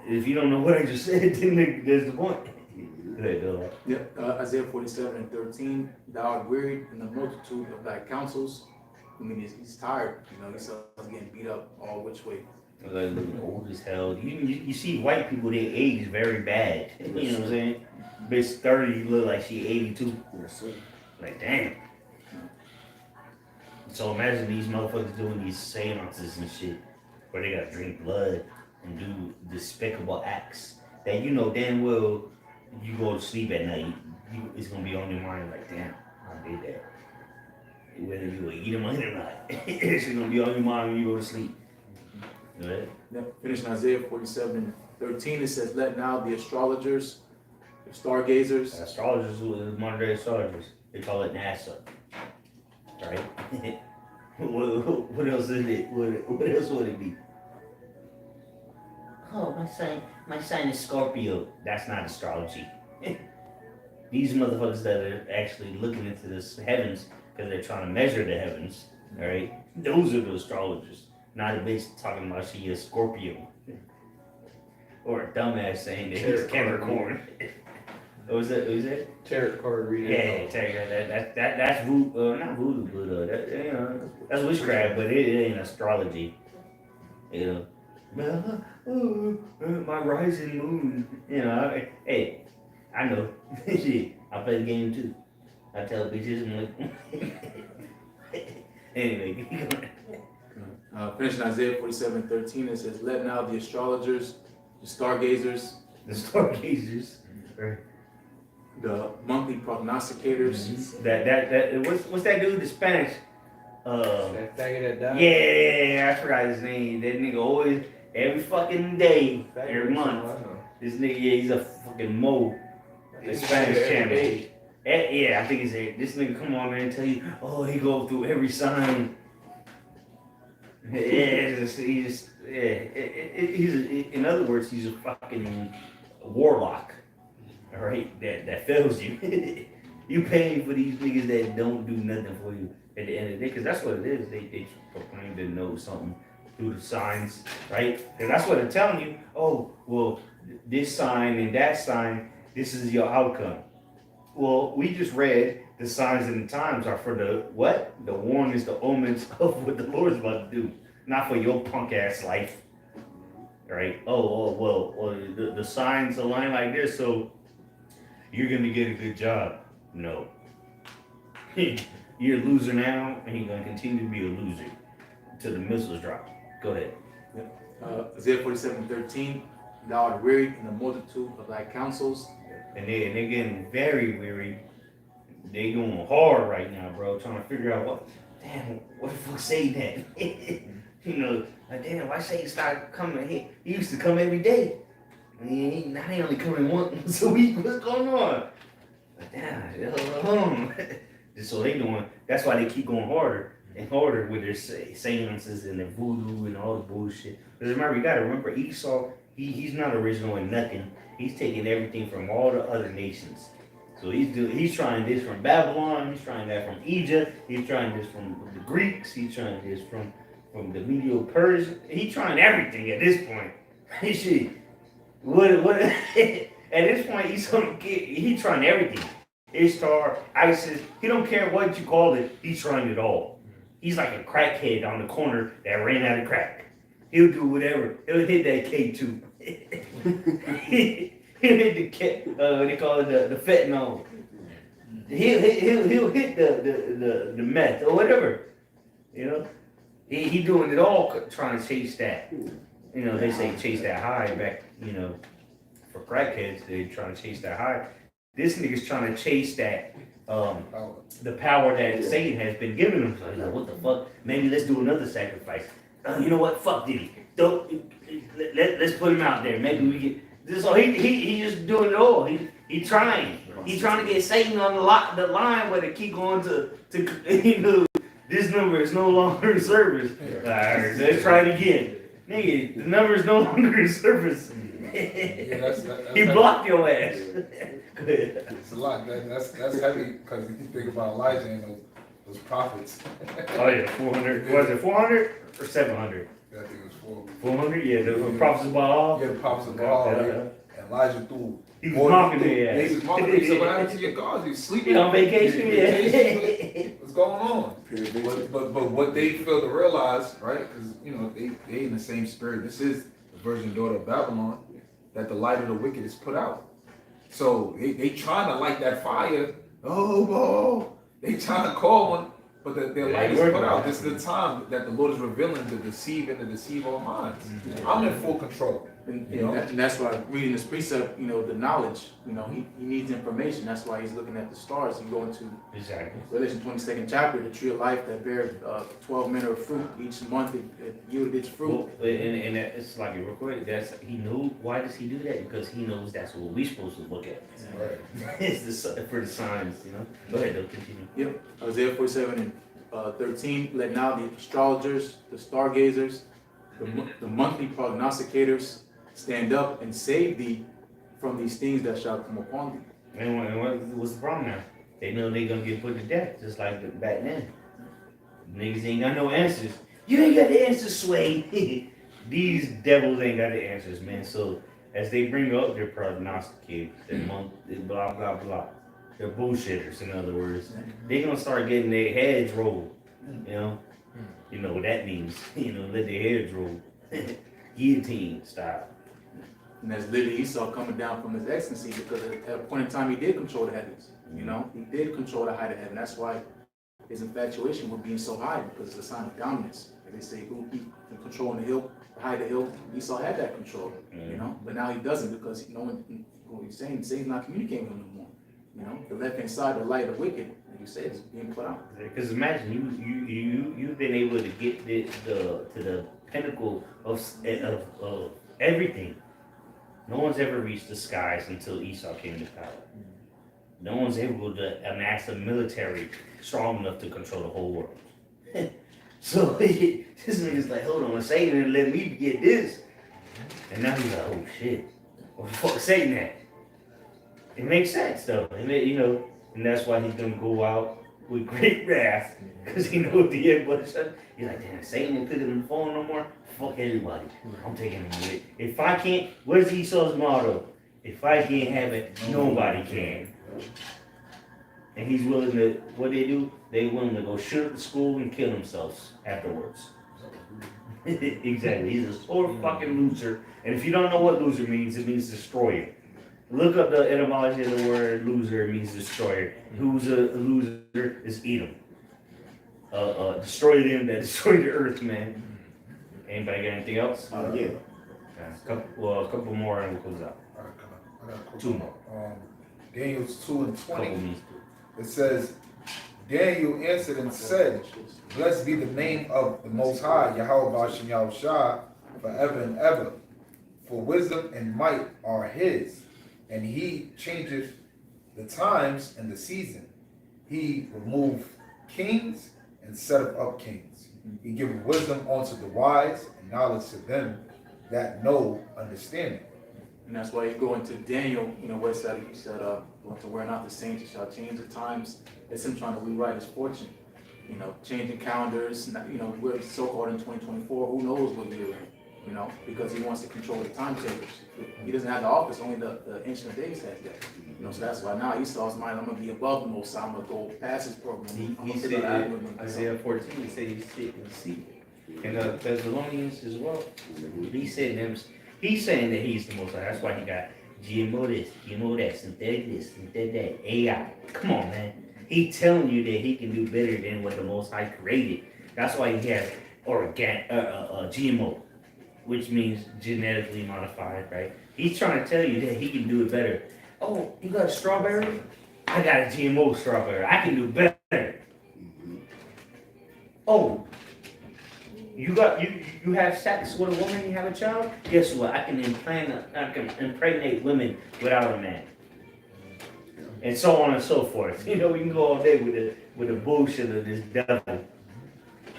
If you don't know what I just said, then there's the point. Go ahead, Bill. Yep, Isaiah 47:13, thou art wearied in the multitude of thy counsels. I mean, he's tired, you know, he's getting beat up all which way. Like, old as hell. You see white people, they age very bad. You know what I'm saying? Bitch 30, you look like she 82. Yes, sir. Like, damn. So imagine these motherfuckers doing these seances and shit where they gotta drink blood and do despicable acts that you know damn well you go to sleep at night, it's gonna be on your mind like, damn, I did that. Whether you will eat them or not, it's gonna be on your mind when you go to sleep. Go ahead. Yep, finishing Isaiah 47:13, it says, let now the astrologers, the stargazers. Astrologers, modern day astrologers, they call it NASA. Right? what else is it? What else would it be? Oh, my sign is Scorpio. That's not astrology. These motherfuckers that are actually looking into this heavens because they're trying to measure the heavens, all right? Those are the astrologers. Not a bitch talking about she is Scorpio. Or a dumbass saying that he's Capricorn. What was that? What was that? Tarot card reading. Yeah, tarot. That's voodoo. Not voodoo, but that, that's witchcraft. But it ain't astrology. You know, my rising moon. You know, hey, I know. Shit, I play the game too. I tell bitches, I'm like. Anyway, keep going. Finishing Isaiah 47:13, it says, let now the astrologers, the stargazers, The stargazers. the monthly prognosticators. That what's that dude? The Spanish. That faggot that died. Yeah, I forgot his name. That nigga always every fucking day, Faggot every is month. something I know. This nigga, yeah, he's a fucking mo. The He's Spanish every channel. day. Yeah, I think it's it. This nigga come on there and tell you, oh, he go through every sign. Yeah, he's in other words, he's a fucking warlock. All right, that fails you. You paying for these niggas that don't do nothing for you at the end of the day, because that's what it is. They proclaim to know something through the signs, right? And that's what they're telling you. Oh, well, this sign and that sign, this is your outcome. Well, we just read the signs and the times are for the what? The warnings, the omens of what the Lord's about to do, not for your punk ass life, right? Well, the signs align like this, so you're gonna get a good job. No, you're a loser now, and you're gonna continue to be a loser until the missiles drop. Go ahead. Isaiah 47:13, thou art wearied in the multitude of thy counsels. And they're getting very weary. They going hard right now, bro, trying to figure out what the fuck Satan that? You know, like damn, why Satan started coming? He used to come every day. Now he only coming once a week. What's going on? Like, damn, hold on. So they doing. That's why they keep going harder and harder with their seances and their voodoo and all the bullshit. Because remember, you gotta remember Esau. He's not original in nothing. He's taking everything from all the other nations. So he's trying this from Babylon, he's trying that from Egypt, he's trying this from the Greeks, he's trying this from the Medio Persian. He's trying everything at this point. Shit. What at this point he's trying everything. Ishtar, ISIS, he don't care what you call it, he's trying it all. He's like a crackhead on the corner that ran out of crack. He'll do whatever. He'll hit that K2. He'll hit the they call it the fentanyl. He'll hit the meth or whatever. You know, he doing it all trying to chase that. You know, they say chase that high back. You know, for crackheads they trying to chase that high. This nigga's trying to chase that the power that Satan has been giving him. So he's like, what the fuck? Maybe let's do another sacrifice. You know what? Fuck Diddy. Let's put him out there. Maybe we get. So he just doing it all. He trying. He trying to get Satan on the line where they keep going to this number is no longer in service. Alright, let's try it again. Nigga, the number is no longer in service. that's He blocked your ass. It's a lot. That's heavy because if you think about Elijah and those prophets. Oh yeah, 400. Was it 400 or 700? I think it was 400. Yeah, the prophets of Baal. Yeah, the prophets of Baal. And Elijah threw. He was mocking their ass. He was mocking. He said, "What happened to your gods? You sleeping? You on vacation? Yeah. What's going on?" But what they fail to realize, right? Because they in the same spirit. This is the virgin daughter of Babylon, that the light of the wicked is put out. So they trying to light that fire. Oh, they trying to call one, but their light is put out. This is the time that the Lord is revealing to deceive and to deceive our minds. I'm in full control. And that's why reading this precept, the knowledge, he needs information. That's why he's looking at the stars. You go into Revelation 22nd chapter, the tree of life that bears 12 manner of fruit each month. It yielded its fruit. Well, and it's like real quick. He knew. Why does he do that? Because he knows that's what we're supposed to look at. Right. It's for the signs. Go ahead. They'll continue. Yep. Isaiah 47 and 13. Let now the astrologers, the stargazers, the monthly prognosticators stand up and save thee from these things that shall come upon thee. And what's the problem now? They know they're gonna get put to death, just like back then. Niggas ain't got no answers. You ain't got the answers, Sway. These devils ain't got the answers, man. So as they bring up their prognosticators, their month, blah blah blah, they're bullshitters. In other words, they're gonna start getting their heads rolled. You know what that means. Let their heads roll. Guillotine style. And that's literally Esau coming down from his ecstasy, because at a point in time he did control the heavens. He did control the height of heaven. That's why his infatuation with being so high, because it's a sign of dominance. Like they say, who be controlling the hill, the height of the hill. Esau had that control, but now he doesn't, because what he's saying, Satan's not communicating with him no more. The left hand side, the light of the wicked, like you said, is being put out. Because imagine you've been able to get to the pinnacle of everything. No one's ever reached the skies until Esau came to power. No one's able to amass a military strong enough to control the whole world. So this nigga's like, hold on, Satan didn't let me get this. And now he's like, oh shit, what the fuck Satan at? It makes sense though, and that's why he's gonna go out with great wrath, because he knows the end. But he's like, damn, Satan didn't put him on the phone no more. Fuck everybody. I'm taking him with it. If I can't, what's Esau's motto? If I can't have it, nobody can. And he's willing to, what they do? They willing to go shoot up the school and kill themselves afterwards. Exactly. He's a sore fucking loser. And if you don't know what loser means, it means destroyer. Look up the etymology of the word loser. It means destroyer. Who's a loser is Edom. Destroy them that destroy the earth, man. Anybody got anything else? Yeah. A couple more and we'll close out. All right, come on. I got a couple Two more. Daniel 2 and 20. Couple minutes. It says, Daniel answered and said, blessed be the name of the Most High, Yahweh Bashem Yahushua, forever and ever. For wisdom and might are his, and he changeth the times and the season. He removed kings and setteth up kings. He giveth wisdom unto the wise and knowledge to them that know understanding. And that's why you go into Daniel, where it said, going to wear not the saints, shall change the times. It's him trying to rewrite his fortune. Changing calendars, we're so-called in 2024, who knows what year we're in, because he wants to control the timetables. He doesn't have the office, only the Ancient of Days has that. So that's why now Esau's mind, I'm going to be above the Most High, I'm going to go past his program. He said in Isaiah 14, he said he's sitting in the seat. And the Thessalonians as well. He's saying that he's the Most High. That's why he got GMO this, GMO that, synthetic this, synthetic that, AI. Come on, man. He telling you that he can do better than what the Most High created. That's why he has GMO, which means genetically modified, right? He's trying to tell you that he can do it better. Oh, you got a strawberry? I got a GMO strawberry. I can do better. Oh, you have sex with a woman, you have a child? Guess what? I can impregnate women without a man. and so on and so forth. You know, we can go all day with the bullshit of this devil,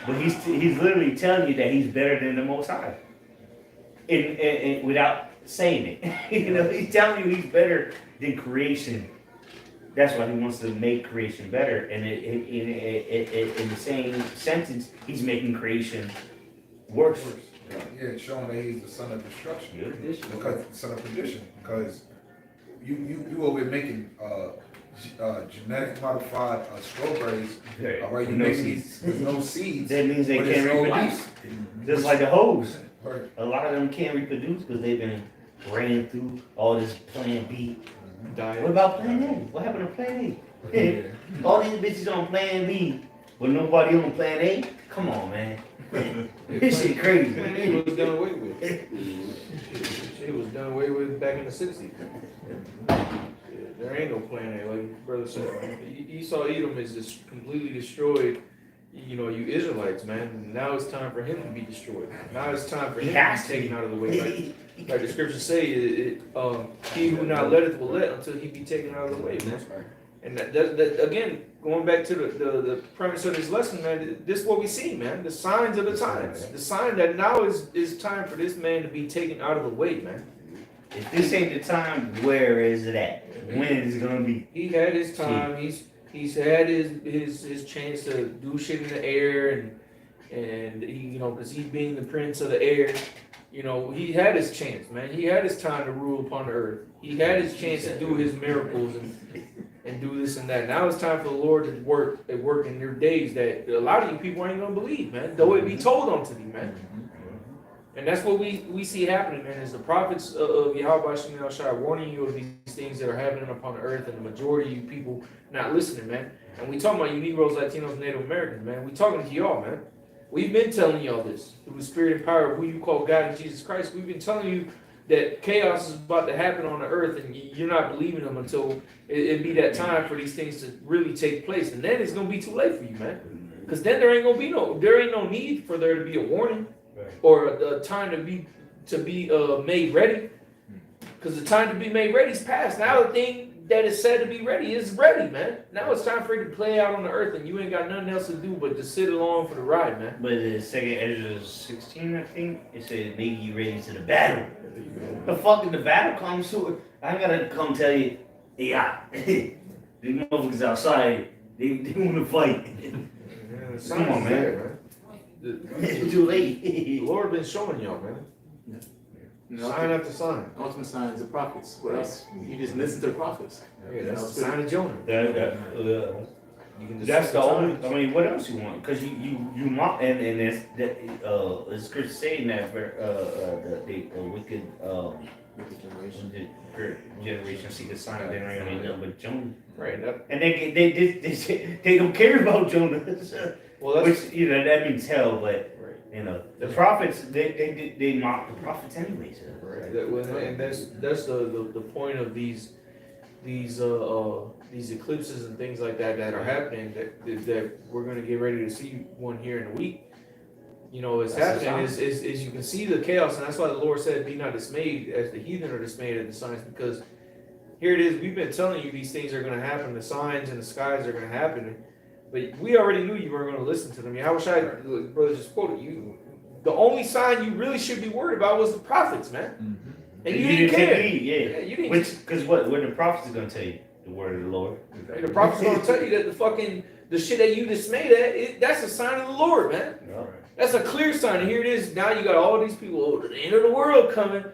but he's literally telling you that he's better than the Most High, in without saying it. You know, he's telling you he's better than creation. That's why he wants to make creation better, and in the same sentence, he's making creation worse. Yeah, showing that he's the son of destruction. Good. Because son of perdition. Because you over here making genetic modified strawberries. All right, you No making seeds. these with no seeds. That means they but can't it's no reproduce. life. Just like the hoes. Right. A lot of them can't reproduce because they've been ran through all this Plan B. Diet. What about Plan A? What happened to Plan A? All these bitches on Plan B, but nobody on Plan A? Come on, man. This shit crazy. Plan A was done away with. It was done away with back in the 60s. Yeah, there ain't no Plan A, like brother said. Man. Esau Edom is just completely destroyed. You know, you Israelites, man. Now it's time for him to be destroyed. Now it's time for him to be taken out of the way. Like the scriptures say, he who not letteth will let until he be taken out of the way, man. And that again, going back to the premise of this lesson, man, this is what we see, man. The signs of the times. The sign that now is time for this man to be taken out of the way, man. If this ain't the time, where is it at? When is it gonna be? He had his time. He's had his chance to do shit in the air and he, you know, because he being the prince of the air, you know, he had his chance, man. He had his time to rule upon the earth. He had his chance to do his miracles and do this and that. Now it's time for the Lord to work in your days that a lot of you people ain't gonna believe, man. Though it be told unto thee, man. And that's what we see happening, man, is the prophets of Yahweh Shem Shai warning you of these things that are happening upon the earth, and the majority of you people not listening, man. And we talking about you Negroes, Latinos, Native Americans, man. We talking to y'all, man. We've been telling y'all this through the spirit and power of who you call God and Jesus Christ. We've been telling you that chaos is about to happen on the earth, and you're not believing them until it be that time for these things to really take place. And then it's gonna be too late for you, man. Because then there ain't no need for there to be a warning. Or a time to be made ready, because the time to be made ready is past. Now the thing that is said to be ready is ready, man. Now it's time for it to play out on the earth, and you ain't got nothing else to do but to sit along for the ride, man. But in 2nd Ezra 16, I think, it said, make you ready to the battle. The fuck did the battle come to? I gotta come tell you, yeah, these motherfuckers outside, they want to fight. Yeah, Come on, man. It's too late. The Lord been showing y'all, man. Sign after sign. Ultimate signs of prophets. What else? You just listen to the prophets. Yeah, that's the sign of Jonah. You can just That's see the only. signs. I mean, what else you want? Because you mock, and it's that the scripture saying that the wicked generation see the sign, they don't even know but Jonah. Right. And they don't care about Jonah. Well, that's Which, you know, that means hell, but right. you know, the prophets they mock the prophets anyways. Right. And that's the point of these eclipses and things like that are happening, that we're going to get ready to see one here in a week. You know, it's That's happening is you can see the chaos, and that's why the Lord said, "Be not dismayed, as the heathen are dismayed at the signs." Because here it is, we've been telling you these things are going to happen, the signs and the skies are going to happen, but we already knew you weren't going to listen to them. How should I, brother, just quoted you? The only sign you really should be worried about was the prophets, man. And you didn't care. Take heed, yeah. You didn't. Because what the prophets are gonna tell you? The word of the Lord. The prophet's gonna tell you that the shit that you dismayed at, that's a sign of the Lord, man. Yeah. That's a clear sign. And here it is. Now you got all these people, the end of the world coming.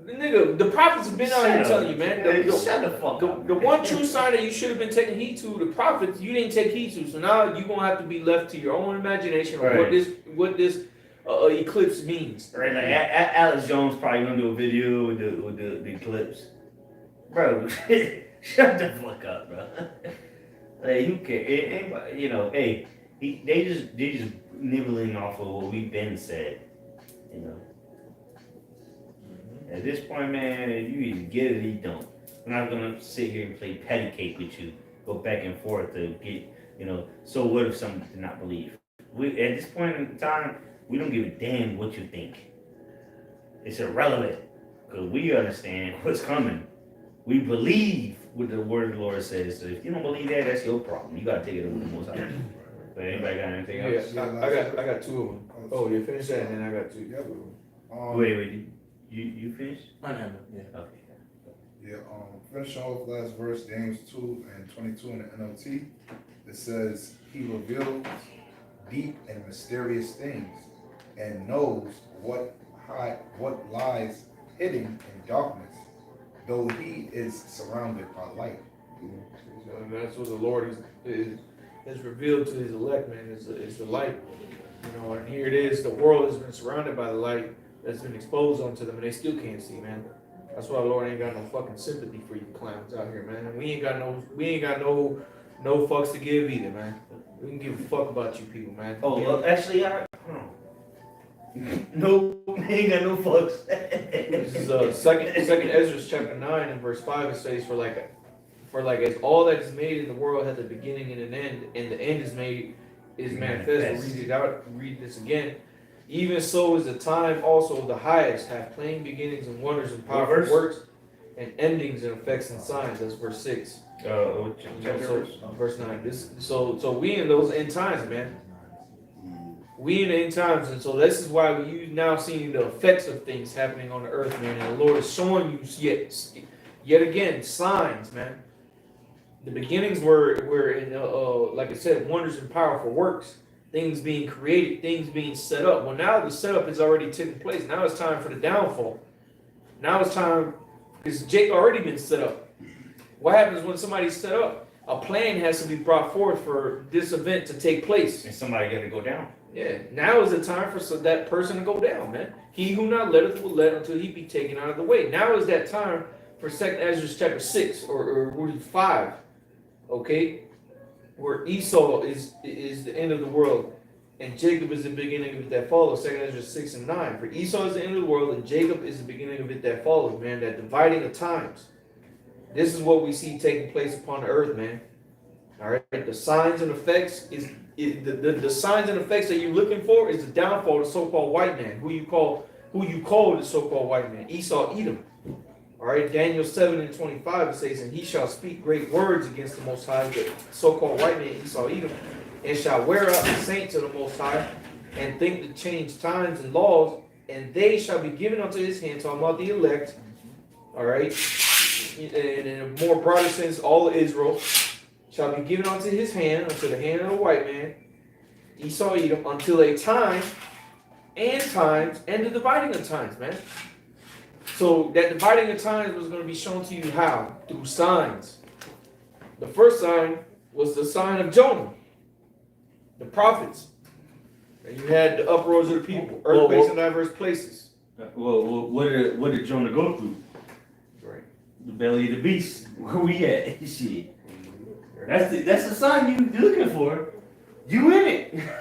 Nigga, the prophets have been out here telling you, man. Shut the fuck up. The one true sign that you should have been taking heed to, the prophets, you didn't take heed to. So now you're gonna have to be left to your own imagination of what this eclipse means. Right, like Alex Jones probably gonna do a video with the eclipse. Bro, shut the fuck up, bro. Like, who cares? You know, hey, they just nibbling off of what we've been said. You know. At this point, man, you either get it or you don't. I'm not gonna sit here and play patty cake with you, go back and forth to get, you know. So what if someone did not believe? At this point in time, we don't give a damn what you think. It's irrelevant because we understand what's coming. We believe what the word of the Lord says. So if you don't believe that, that's your problem. You gotta take it over the Most High. But anybody got anything else? I got two of them. Oh, you finished that, and then I got two. Yep. Wait, you finished? I have it, yeah. Okay. Yeah, finish off last verse, James 2 and 22 in the NLT. It says, he reveals deep and mysterious things and knows what lies hidden in darkness, though he is surrounded by light. So that's what the Lord has revealed to his elect, man, is the light. You know, and here it is, the world has been surrounded by the light that's been exposed onto them, and they still can't see, man. That's why the Lord ain't got no fucking sympathy for you clowns out here, man. And we ain't got no fucks to give either, man. We can give a fuck about you people, man. Oh, well, actually, no, ain't got no fucks. This is second Ezra chapter 9 and verse 5. It says, for like as all that is made in the world has a beginning and an end, and the end is manifest. Read this again. Even so is the time also of the highest, have plain beginnings and wonders and powerful works, and endings and effects and signs. That's verse 6. Verse 9. So we in those end times, man. We in the end times, and so this is why you now seeing the effects of things happening on the earth, man. And the Lord is showing you yet again signs, man. The beginnings were in like I said, wonders and powerful works. Things being created, things being set up. Well, now the setup has already taken place. Now it's time for the downfall. Now it's time, because Jake already been set up. What happens when somebody's set up? A plan has to be brought forth for this event to take place. And somebody got to go down. Yeah, now is the time for that person to go down, man. He who not letteth will let until he be taken out of the way. Now is that time for 2 Ezra chapter 6 or 5, okay? Where Esau is the end of the world, and Jacob is the beginning of it that follows. 2 Ezra 6 and 9. For Esau is the end of the world, and Jacob is the beginning of it that follows, man. That dividing of times. This is what we see taking place upon the earth, man. All right. The signs and effects the signs and effects that you're looking for is the downfall of the so-called white man, who you call the so-called white man, Esau, Edom. All right, Daniel 7 and 25, it says, and he shall speak great words against the Most High, the so-called white man, Esau, Edom, and shall wear out the saints of the Most High, and think to change times and laws, and they shall be given unto his hand, talking about the elect, all right, and in a more broader sense, all of Israel, shall be given unto his hand, unto the hand of the white man, Esau, Edom, until a time, and the dividing of times, man. So that dividing of times was going to be shown to you how? Through signs. The first sign was the sign of Jonah, the prophets. And you had the uproars of the people, earthquakes in diverse places. Well, what did Jonah go through? Right. The belly of the beast. Where we at? Shit. That's the sign you looking for. You in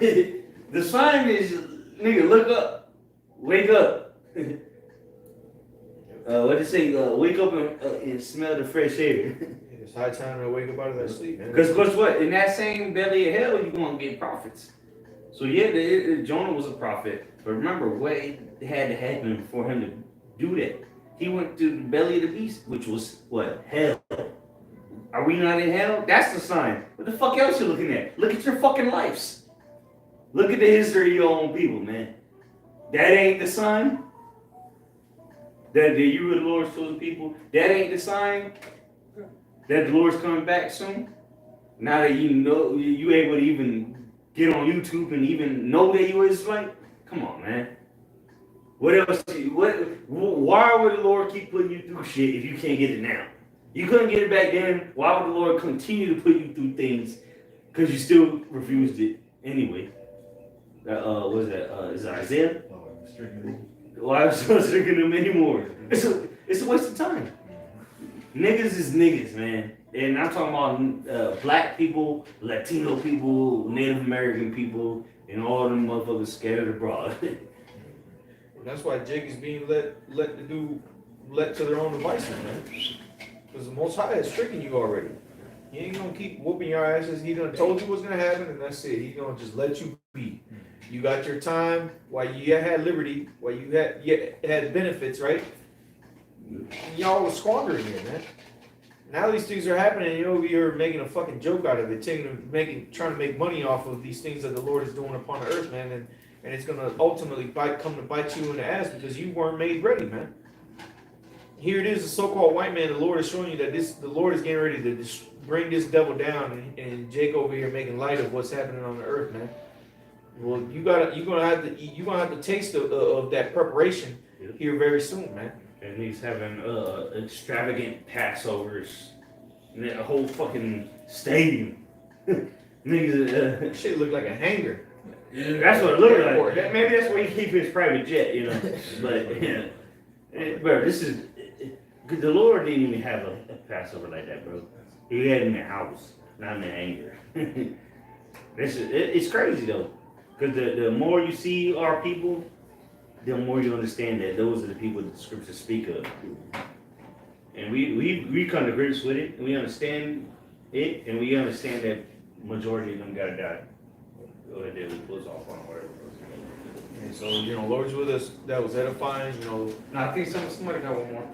it. The sign is, nigga, look up. Wake up. What did it say? Wake up and smell the fresh air. It's high time to wake up out of that sleep, man. Because guess what? In that same belly of hell, you're going to get prophets. So yeah, Jonah was a prophet. But remember, what had to happen for him to do that? He went to the belly of the beast, which was what? Hell. Are we not in hell? That's the sign. What the fuck else you looking at? Look at your fucking lives. Look at the history of your own people, man. That ain't the sign. That you were the Lord's chosen people. That ain't the sign that the Lord's coming back soon. Now that you know, you able to even get on YouTube and even know that you Israelite. Come on, man. What else? Why would the Lord keep putting you through shit if you can't get it now? You couldn't get it back then. Why would the Lord continue to put you through things? Because you still refused it anyway. What is that? Is it Isaiah? Why am I stricken them anymore? It's a waste of time. Niggas is niggas, man. And I'm talking about black people, Latino people, Native American people, and all them motherfuckers scattered abroad. And that's why Jake is being let to their own devices, man. Because the Most High has stricken you already. He ain't gonna keep whooping your asses. He done told you what's gonna happen, and that's it. He's gonna just let you be. You got your time while you had liberty, while you had benefits, right? Y'all was squandering it, man. Now these things are happening, and you're over here making a fucking joke out of it, trying to make money off of these things that the Lord is doing upon the earth, man, and it's gonna ultimately come to bite you in the ass because you weren't made ready, man. Here it is, the so-called white man. The Lord is showing you that the Lord is getting ready to bring this devil down, and Jake over here making light of what's happening on the earth, man. Well, you're gonna have to taste of that preparation here very soon, man. And he's having extravagant Passovers, and then a whole fucking stadium. Niggas, Shit look like a hangar. that's what it looked like. Maybe that's where he keep his private jet, you know. But yeah, bro, this is the Lord didn't even have a Passover like that, bro. He had it in the house, not in the anger. It's crazy though, because the more you see our people, the more you understand that those are the people that the scriptures speak of. And we come to grips with it, and we understand it, and we understand that majority of them gotta die. Go ahead, David, close off on whatever. And so, Lord's with us. That was edifying. No, I think somebody got one more.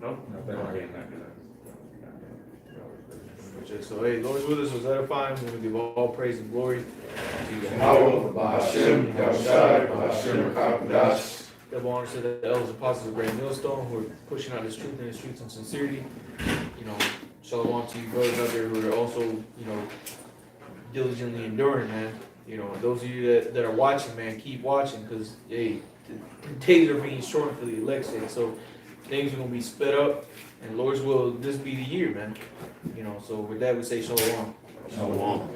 No? Okay. So, hey, Lord's with us was edifying. We want to give all praise and glory to you. Double honor to the elders, apostles of Great Millstone who are pushing out this truth in the streets and sincerity. Shalom to you brothers out there who are also, diligently enduring, man. Those of you that are watching, man, keep watching because, hey, the days are being shortened for the election. So things are going to be sped up, and Lord's will, this be the year, man. So with that, we say shalom. Shalom.